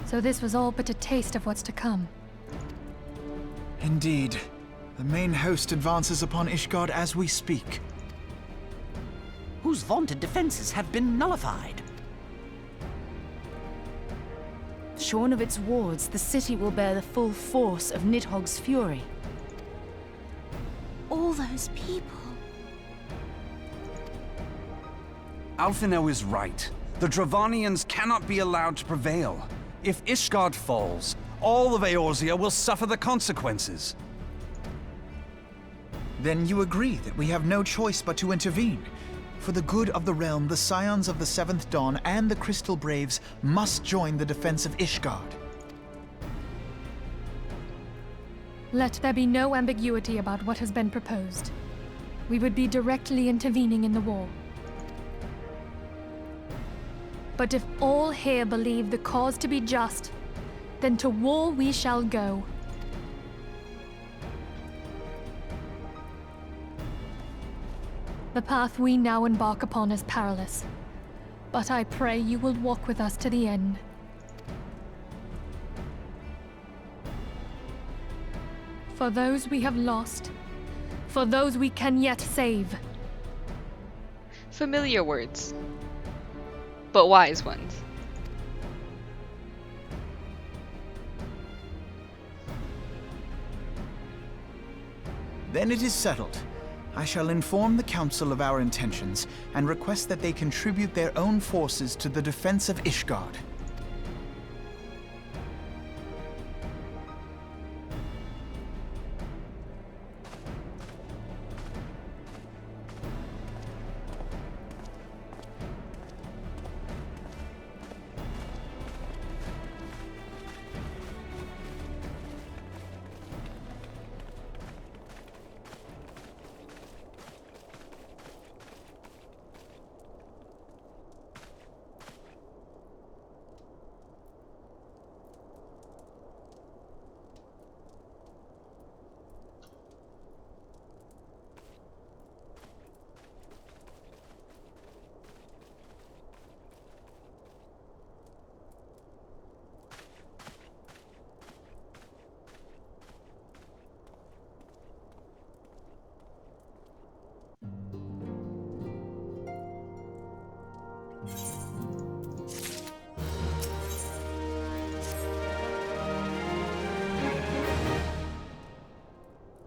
So this was all but a taste of what's to come. Indeed. The main host advances upon Ishgard as we speak. Whose vaunted defenses have been nullified. Shorn of its wards, the city will bear the full force of Nidhogg's fury. All those people. Alphino is right. The Dravanians cannot be allowed to prevail. If Ishgard falls, all of Eorzea will suffer the consequences. Then you agree that we have no choice but to intervene. For the good of the realm, the Scions of the Seventh Dawn and the Crystal Braves must join the defense of Ishgard. Let there be no ambiguity about what has been proposed. We would be directly intervening in the war. But if all here believe the cause to be just, then to war we shall go. The path we now embark upon is perilous, but I pray you will walk with us to the end. For those we have lost, for those we can yet save. Familiar words, but wise ones. Then it is settled. I shall inform the Council of our intentions and request that they contribute their own forces to the defense of Ishgard.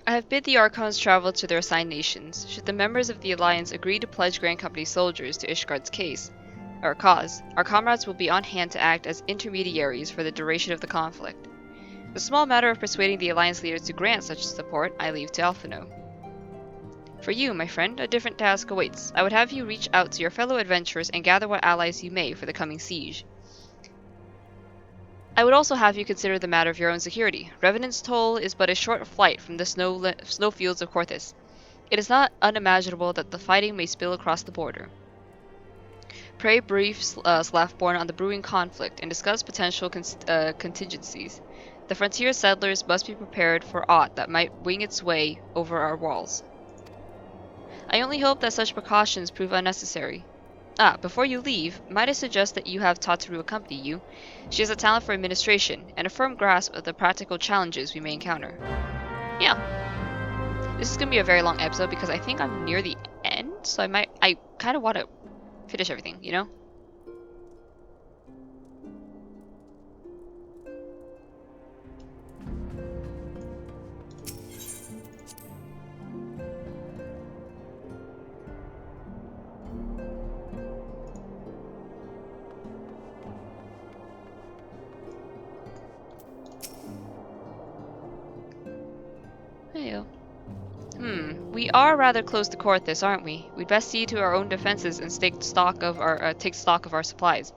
I have bid the Archons travel to their assigned nations. Should the members of the Alliance agree to pledge Grand Company soldiers to Ishgard's cause, our comrades will be on hand to act as intermediaries for the duration of the conflict. The small matter of persuading the Alliance leaders to grant such support, I leave to Alphino. For you, my friend, a different task awaits. I would have you reach out to your fellow adventurers and gather what allies you may for the coming siege. I would also have you consider the matter of your own security. Revenant's Toll is but a short flight from the snowfields of Korthis. It is not unimaginable that the fighting may spill across the border. Pray brief Slaftborn on the brewing conflict and discuss potential contingencies. The frontier settlers must be prepared for aught that might wing its way over our walls. I only hope that such precautions prove unnecessary. Before you leave, might I suggest that you have Tataru accompany you? She has a talent for administration, and a firm grasp of the practical challenges we may encounter. Yeah. This is going to be a very long episode because I think I'm near the end, so I kind of want to finish everything, you know? are rather close to Corthus, aren't we? We'd best see to our own defenses and take stock of our supplies.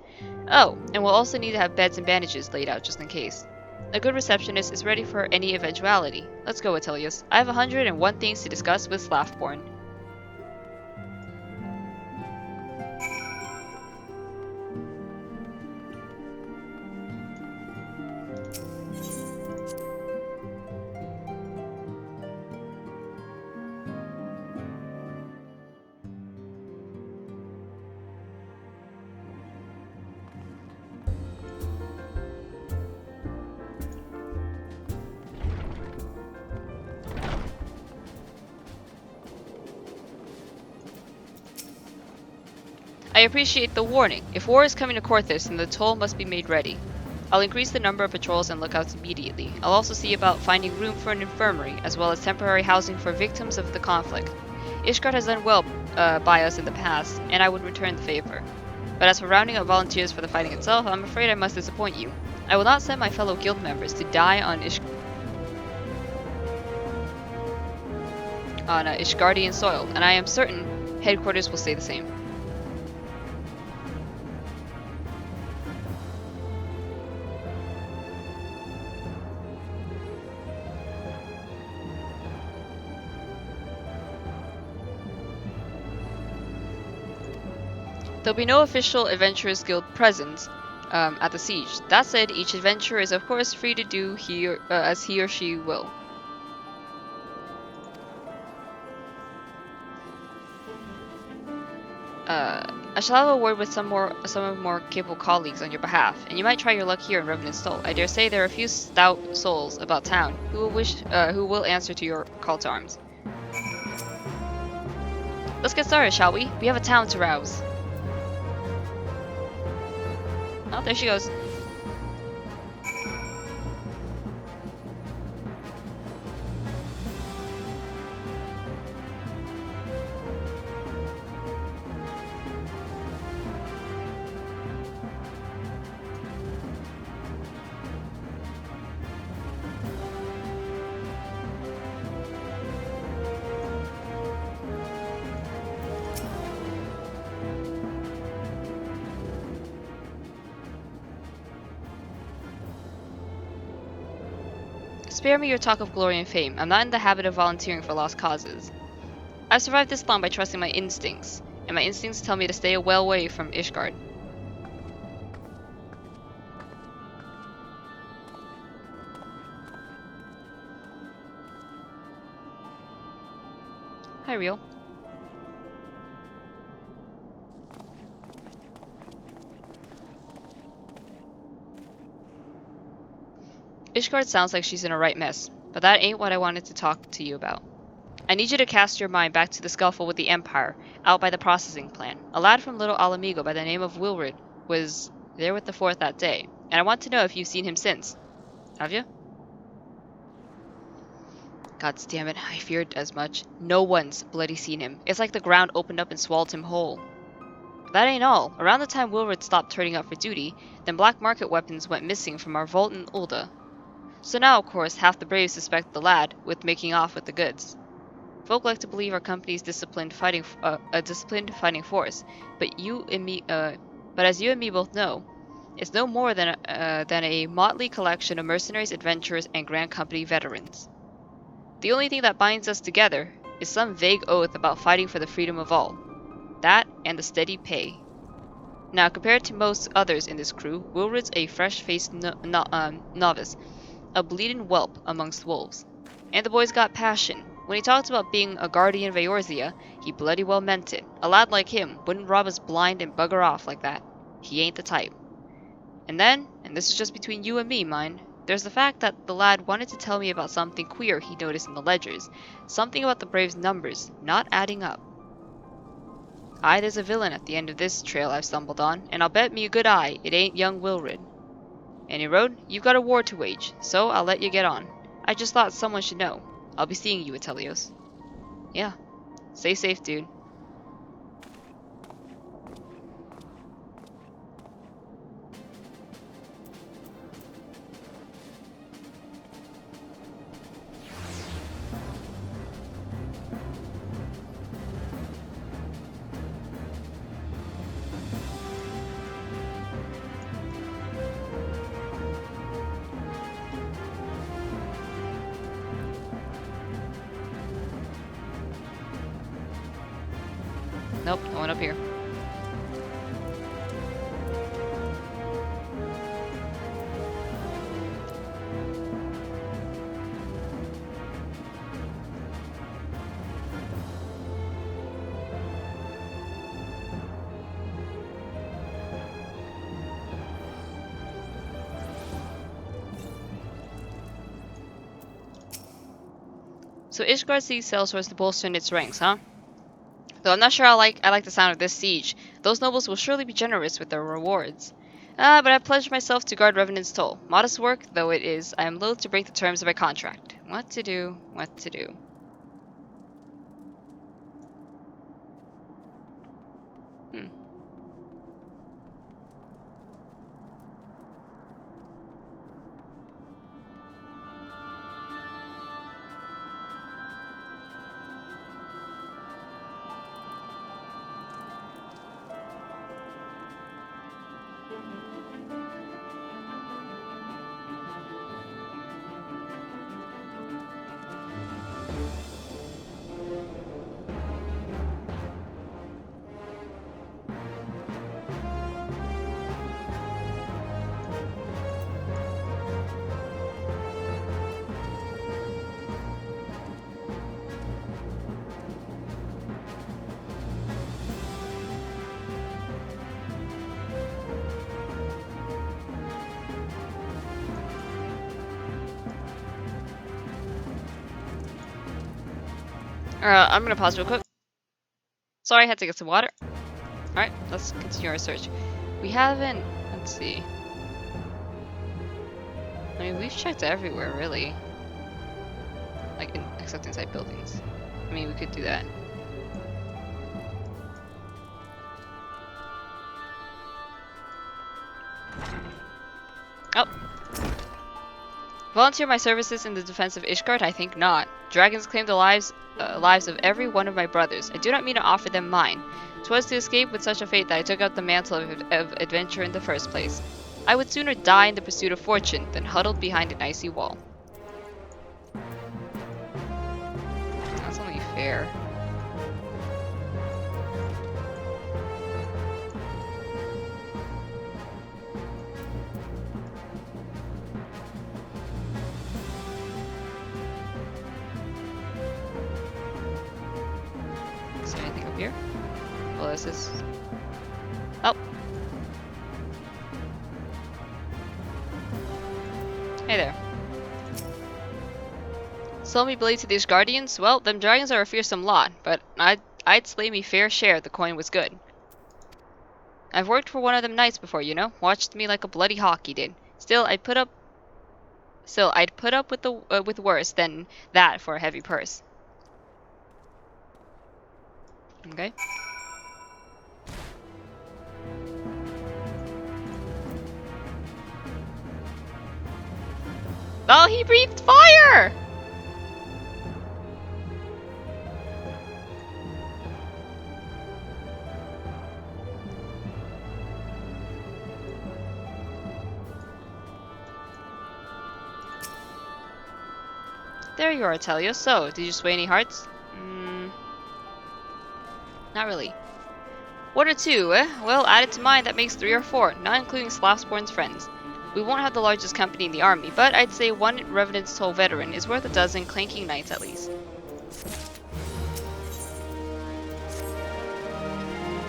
Oh, and we'll also need to have beds and bandages laid out just in case. A good receptionist is ready for any eventuality. Let's go, Atelius. I have 101 things to discuss with Slathborn. I appreciate the warning. If war is coming to Corthus, then the toll must be made ready. I'll increase the number of patrols and lookouts immediately. I'll also see about finding room for an infirmary, as well as temporary housing for victims of the conflict. Ishgard has done well by us in the past, and I would return the favor. But as for rounding up volunteers for the fighting itself, I'm afraid I must disappoint you. I will not send my fellow guild members to die on Ishgardian soil, and I am certain headquarters will say the same. There'll be no official Adventurers Guild presence at the siege. That said, each adventurer is of course free to do as he or she will. I shall have a word with some of more capable colleagues on your behalf, and you might try your luck here in Revenant Stoll. I dare say there are a few stout souls about town who will answer to your call to arms. Let's get started, shall we? We have a town to rouse. Oh, there she goes. Spare me your talk of glory and fame. I'm not in the habit of volunteering for lost causes. I've survived this long by trusting my instincts, and my instincts tell me to stay well away from Ishgard. Hi, Real. Ishgard sounds like she's in a right mess, but that ain't what I wanted to talk to you about. I need you to cast your mind back to the scuffle with the Empire, out by the processing plant. A lad from Little Alamigo by the name of Wilrid was there with the Fourth that day, and I want to know if you've seen him since. Have you? God damn it, I feared as much. No one's bloody seen him. It's like the ground opened up and swallowed him whole. But that ain't all. Around the time Wilrid stopped turning up for duty, then black market weapons went missing from our vault in Ulda. So now, of course, half the brave suspect the lad with making off with the goods. Folk like to believe our company's a disciplined fighting force, but as you and me both know, it's no more than a motley collection of mercenaries, adventurers, and Grand Company veterans. The only thing that binds us together is some vague oath about fighting for the freedom of all. That and the steady pay. Now, compared to most others in this crew, Wilrid's a fresh-faced novice, a bleeding whelp amongst wolves. And the boy's got passion. When he talked about being a guardian of Eorzea, he bloody well meant it. A lad like him wouldn't rob us blind and bugger off like that. He ain't the type. And then, and this is just between you and me, mind, there's the fact that the lad wanted to tell me about something queer he noticed in the ledgers. Something about the Braves' numbers not adding up. Aye, there's a villain at the end of this trail I've stumbled on, and I'll bet me a good eye it ain't young Wilrid. Any road, you've got a war to wage, so I'll let you get on. I just thought someone should know. I'll be seeing you, Atelios. Yeah. Stay safe, dude. Nope, no one up here. So Ishgard seeks sellswords to bolster in its ranks, huh? Though I'm not sure I like the sound of this siege. Those nobles will surely be generous with their rewards. But I pledged myself to guard Revenant's toll. Modest work though it is, I am loath to break the terms of my contract. What to do? What to do? I'm gonna pause real quick. Sorry, I had to get some water. Alright, let's continue our search. We haven't... Let's see. I mean, we've checked everywhere, really. Like, except inside buildings. I mean, we could do that. Oh! Volunteer my services in the defense of Ishgard? I think not. Dragons claim the lives of every one of my brothers. I do not mean to offer them mine. 'Twas to escape with such a fate that I took up the mantle of adventure in the first place. I would sooner die in the pursuit of fortune than huddled behind an icy wall. That's only fair. Is there anything up here? Well, this is... Oh! Hey there. Sell me blade to these guardians? Well, them dragons are a fearsome lot, but I'd slay me fair share if the coin was good. I've worked for one of them knights before, you know. Watched me like a bloody hawk, he did. Still, I'd put up with worse than that for a heavy purse. Okay. Oh, he breathed fire! There you are, Telio. So, did you sway any hearts? Not really. One or two, eh? Well, added to mine, that makes 3 or 4, not including Slavsporn's friends. We won't have the largest company in the army, but I'd say one Revenant's Toll veteran is worth a dozen clanking knights at least.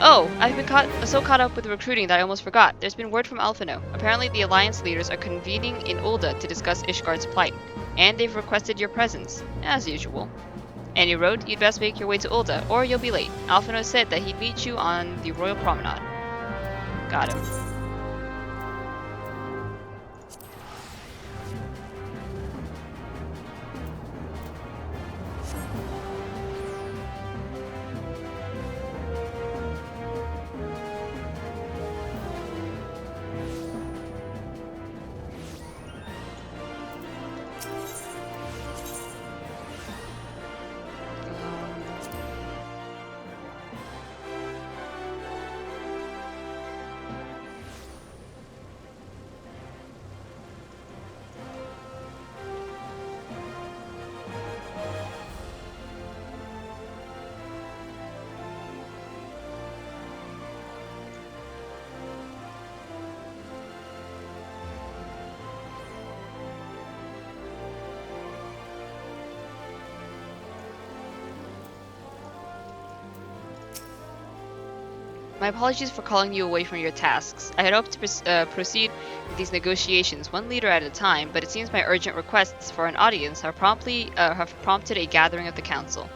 Oh, I've been so caught up with recruiting that I almost forgot. There's been word from Alphino. Apparently the Alliance leaders are convening in Ul'dah to discuss Ishgard's plight, and they've requested your presence, as usual. Any road, you'd best make your way to Ul'dah, or you'll be late. Alphino said that he'd meet you on the Royal Promenade. Got him. My apologies for calling you away from your tasks. I had hoped to proceed with these negotiations one leader at a time, but it seems my urgent requests for an audience have prompted a gathering of the council.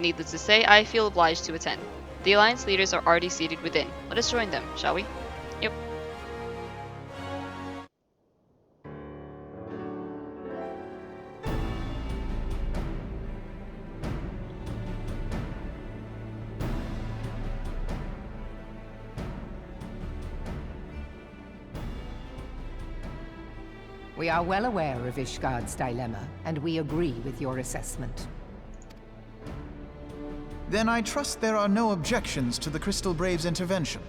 Needless to say, I feel obliged to attend. The Alliance leaders are already seated within. Let us join them, shall we? Yep. We are well aware of Ishgard's dilemma, and we agree with your assessment. Then I trust there are no objections to the Crystal Brave's intervention.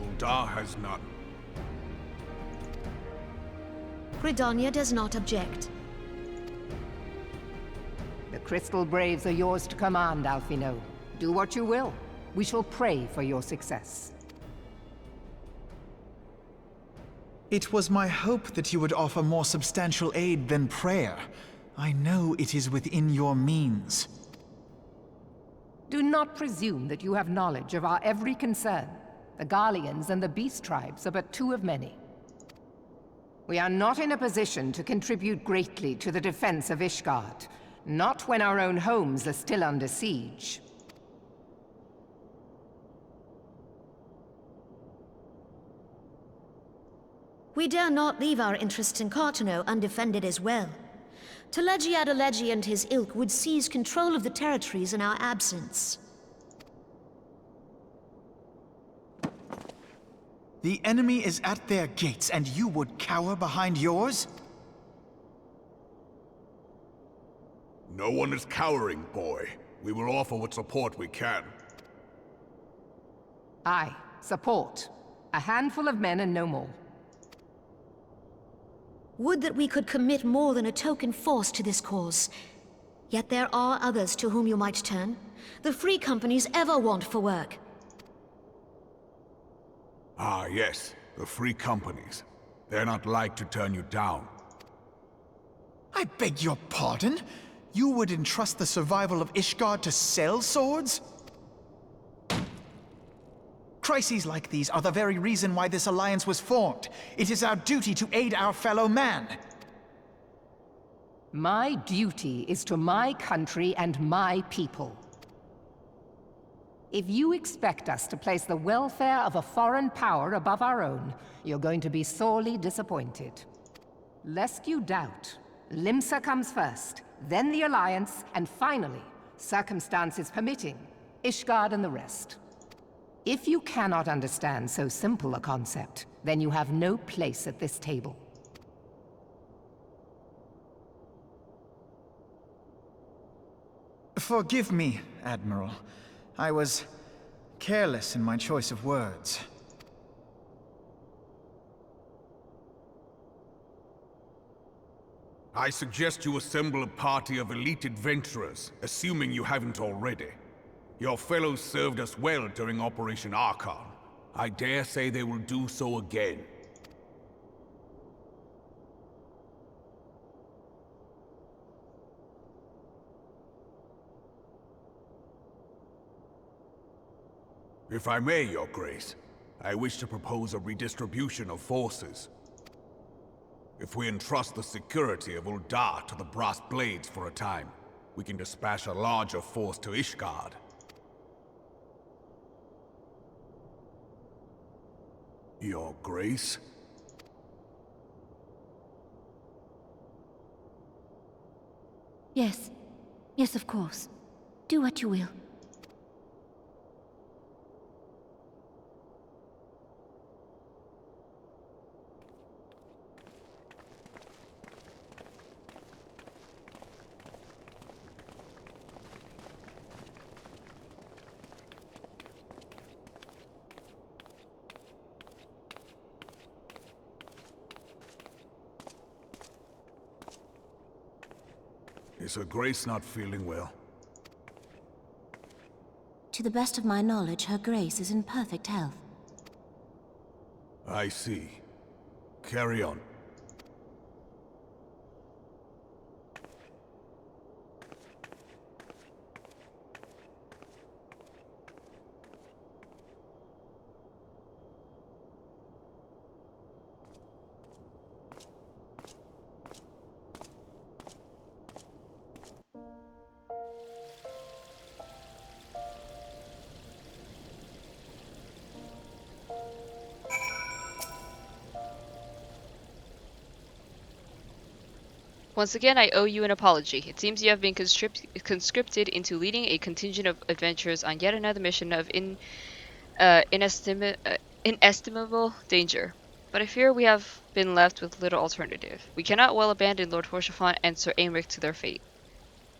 Uldar has none. Gridania does not object. The Crystal Braves are yours to command, Alphino. Do what you will. We shall pray for your success. It was my hope that you would offer more substantial aid than prayer. I know it is within your means. Do not presume that you have knowledge of our every concern. The Garleans and the Beast Tribes are but two of many. We are not in a position to contribute greatly to the defense of Ishgard, not when our own homes are still under siege. We dare not leave our interests in Cartano undefended as well. Telegi Adalegi and his ilk would seize control of the territories in our absence. The enemy is at their gates, and you would cower behind yours? No one is cowering, boy. We will offer what support we can. Aye, support. A handful of men and no more. Would that we could commit more than a token force to this cause. Yet there are others to whom you might turn. The free companies ever want for work. Ah, yes. The free companies. They're not like to turn you down. I beg your pardon? You would entrust the survival of Ishgard to sell swords? Crises like these are the very reason why this alliance was formed. It is our duty to aid our fellow man. My duty is to my country and my people. If you expect us to place the welfare of a foreign power above our own, you're going to be sorely disappointed. Lest you doubt, Limsa comes first, then the Alliance, and finally, circumstances permitting, Ishgard and the rest. If you cannot understand so simple a concept, then you have no place at this table. Forgive me, Admiral. I was careless in my choice of words. I suggest you assemble a party of elite adventurers, assuming you haven't already. Your fellows served us well during Operation Archon. I dare say they will do so again. If I may, Your Grace, I wish to propose a redistribution of forces. If we entrust the security of Uldar to the Brass Blades for a time, we can dispatch a larger force to Ishgard. Your Grace? Yes. Yes, of course. Do what you will. Is Her Grace not feeling well? To the best of my knowledge, Her Grace is in perfect health. I see. Carry on. Once again, I owe you an apology. It seems you have been conscripted into leading a contingent of adventurers on yet another mission of inestimable danger. But I fear we have been left with little alternative. We cannot well abandon Lord Horshaphant and Sir Aymeric to their fate.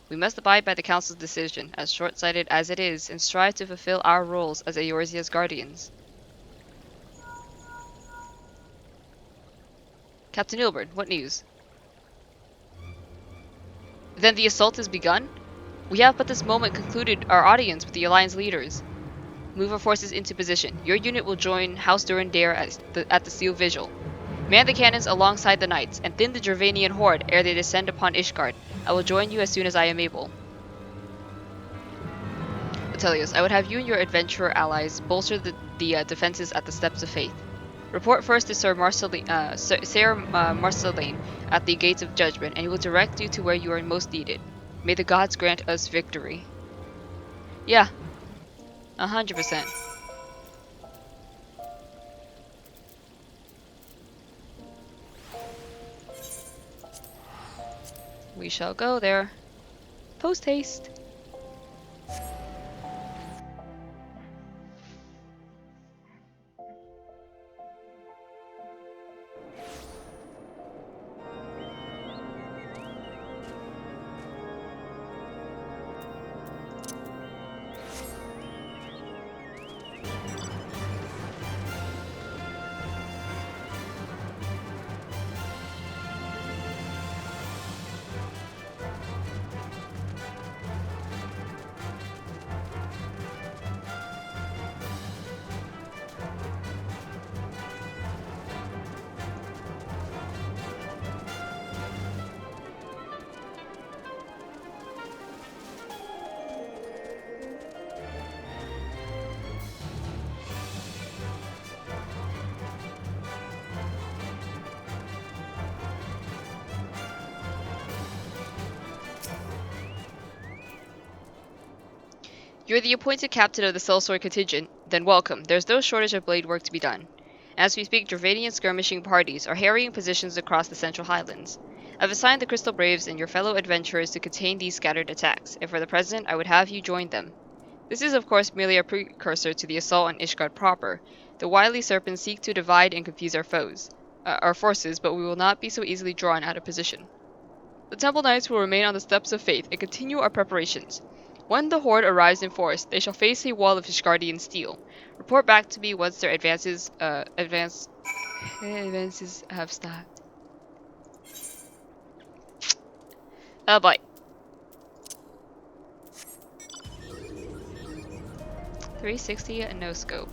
We must abide by the Council's decision, as short-sighted as it is, and strive to fulfill our roles as Eorzea's guardians. Captain Ilbert, what news? Then the assault has begun? We have but this moment concluded our audience with the Alliance leaders. Move our forces into position. Your unit will join House Durandare at the Steel Vigil. Man the cannons alongside the knights, and thin the Dravanian horde ere they descend upon Ishgard. I will join you as soon as I am able. Atelius, I would have you and your adventurer allies bolster the defenses at the Steps of Faith. Report first to Sir Marceline at the Gates of Judgment, and he will direct you to where you are most needed. May the gods grant us victory. Yeah, 100%. We shall go there. Post haste. You're the appointed captain of the Sellsword contingent, then welcome. There's no shortage of blade work to be done. As we speak, Dravanian skirmishing parties are harrying positions across the Central Highlands. I've assigned the Crystal Braves and your fellow adventurers to contain these scattered attacks, and for the present, I would have you join them. This is of course merely a precursor to the assault on Ishgard proper. The wily serpents seek to divide and confuse our forces, but we will not be so easily drawn out of position. The Temple Knights will remain on the Steps of Faith and continue our preparations. When the Horde arrives in force, they shall face a wall of Ishgardian steel. Report back to me once their advances have stopped. Bye. 360 and no scope.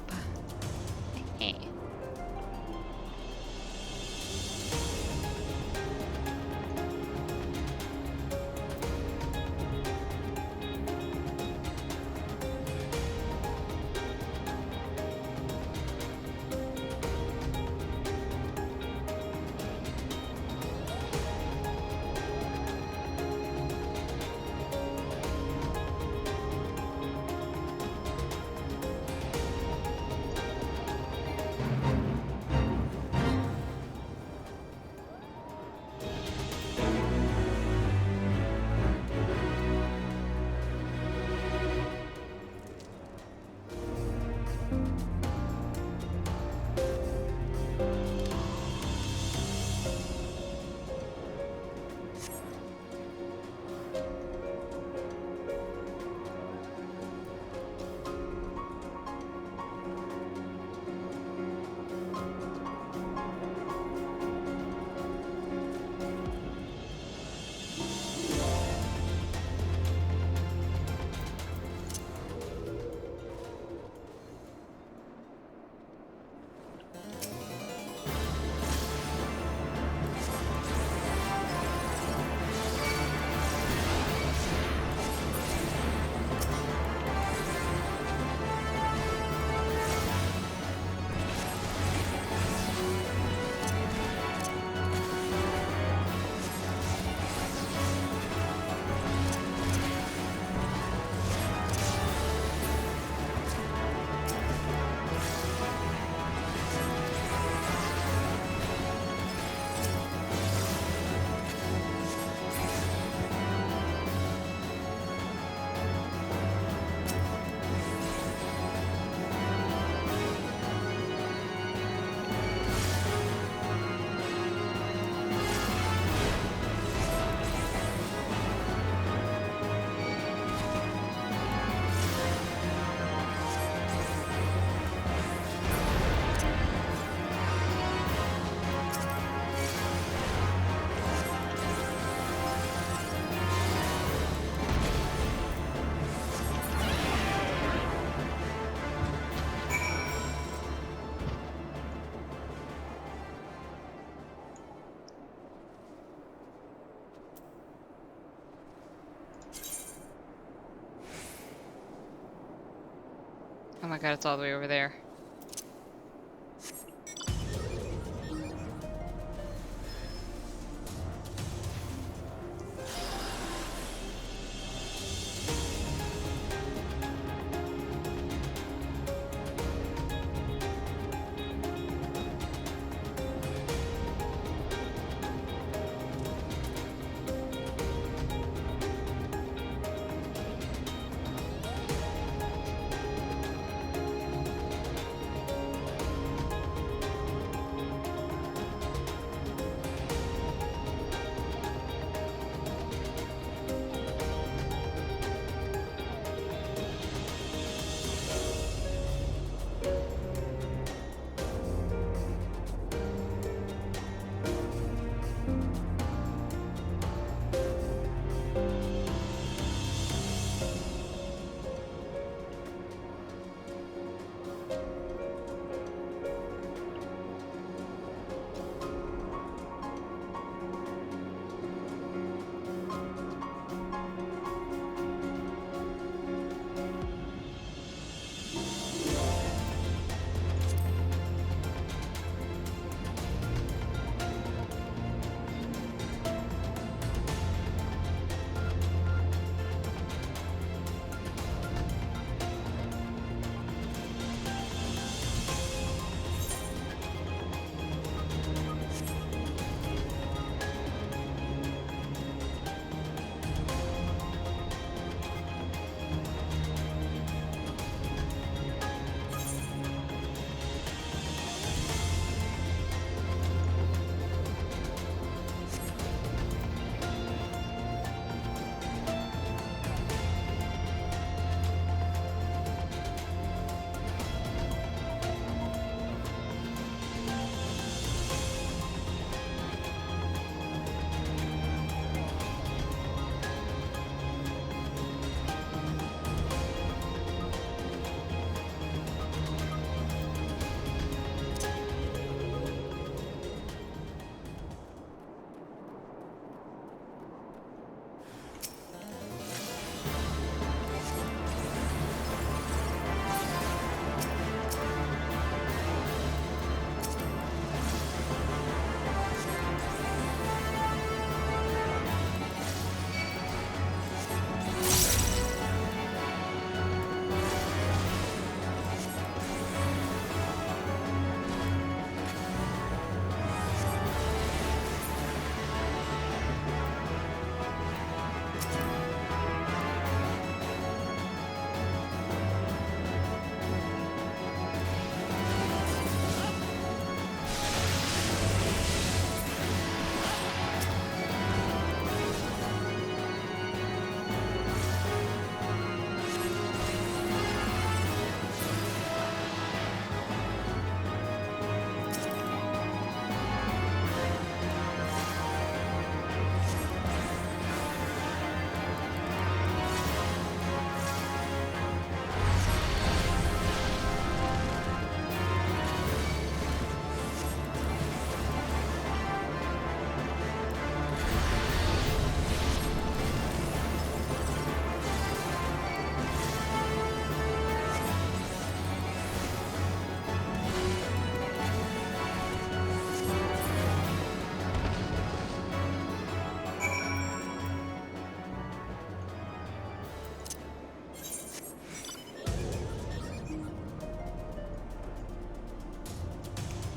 my god, it's all the way over there.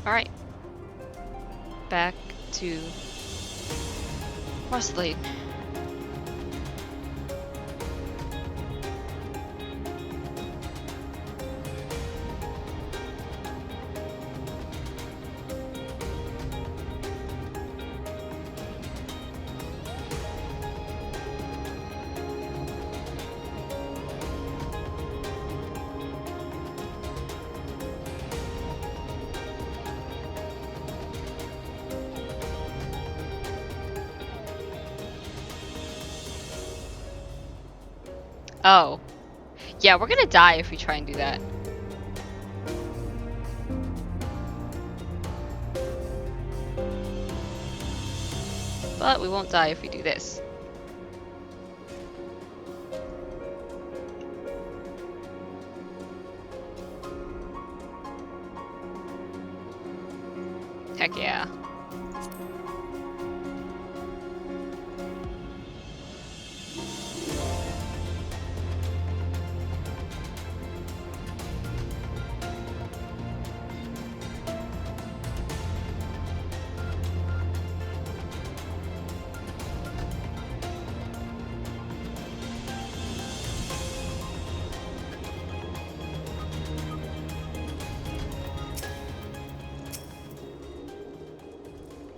Alright. Back to Rostlade. Oh. Yeah, we're gonna die if we try and do that. But we won't die if we do this. Heck yeah.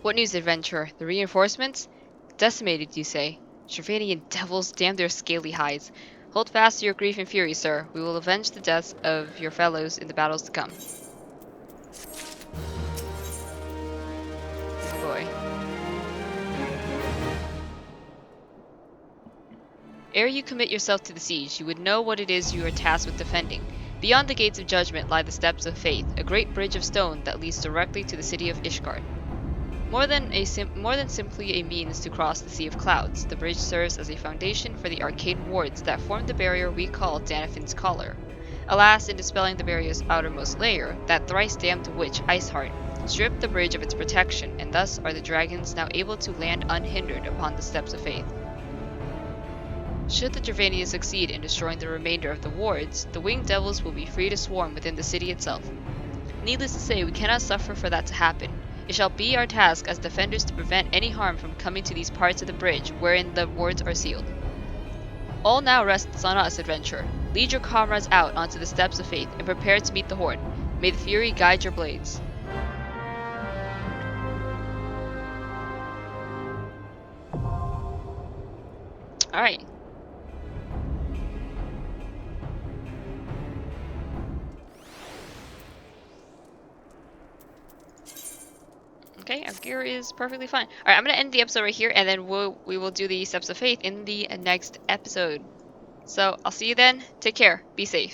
What news, adventurer? The reinforcements? Decimated, you say? Travanian devils, damn their scaly hides. Hold fast to your grief and fury, sir. We will avenge the deaths of your fellows in the battles to come. Oh boy. Ere you commit yourself to the siege, you would know what it is you are tasked with defending. Beyond the gates of judgment lie the steps of faith, a great bridge of stone that leads directly to the city of Ishgard. More than simply a means to cross the Sea of Clouds, the bridge serves as a foundation for the arcane wards that form the barrier we call Danafin's Collar. Alas, in dispelling the barrier's outermost layer, that thrice-damned witch Iceheart stripped the bridge of its protection, and thus are the dragons now able to land unhindered upon the Steps of Faith. Should the Dravanians succeed in destroying the remainder of the wards, the winged devils will be free to swarm within the city itself. Needless to say, we cannot suffer for that to happen. It shall be our task as defenders to prevent any harm from coming to these parts of the bridge wherein the wards are sealed. All now rests on us, adventurer. Lead your comrades out onto the Steps of Faith and prepare to meet the Horde. May the Fury guide your blades. Alright. Okay, our gear is perfectly fine. Alright, I'm going to end the episode right here, and then we will do the Steps of Faith in the next episode. So, I'll see you then. Take care. Be safe.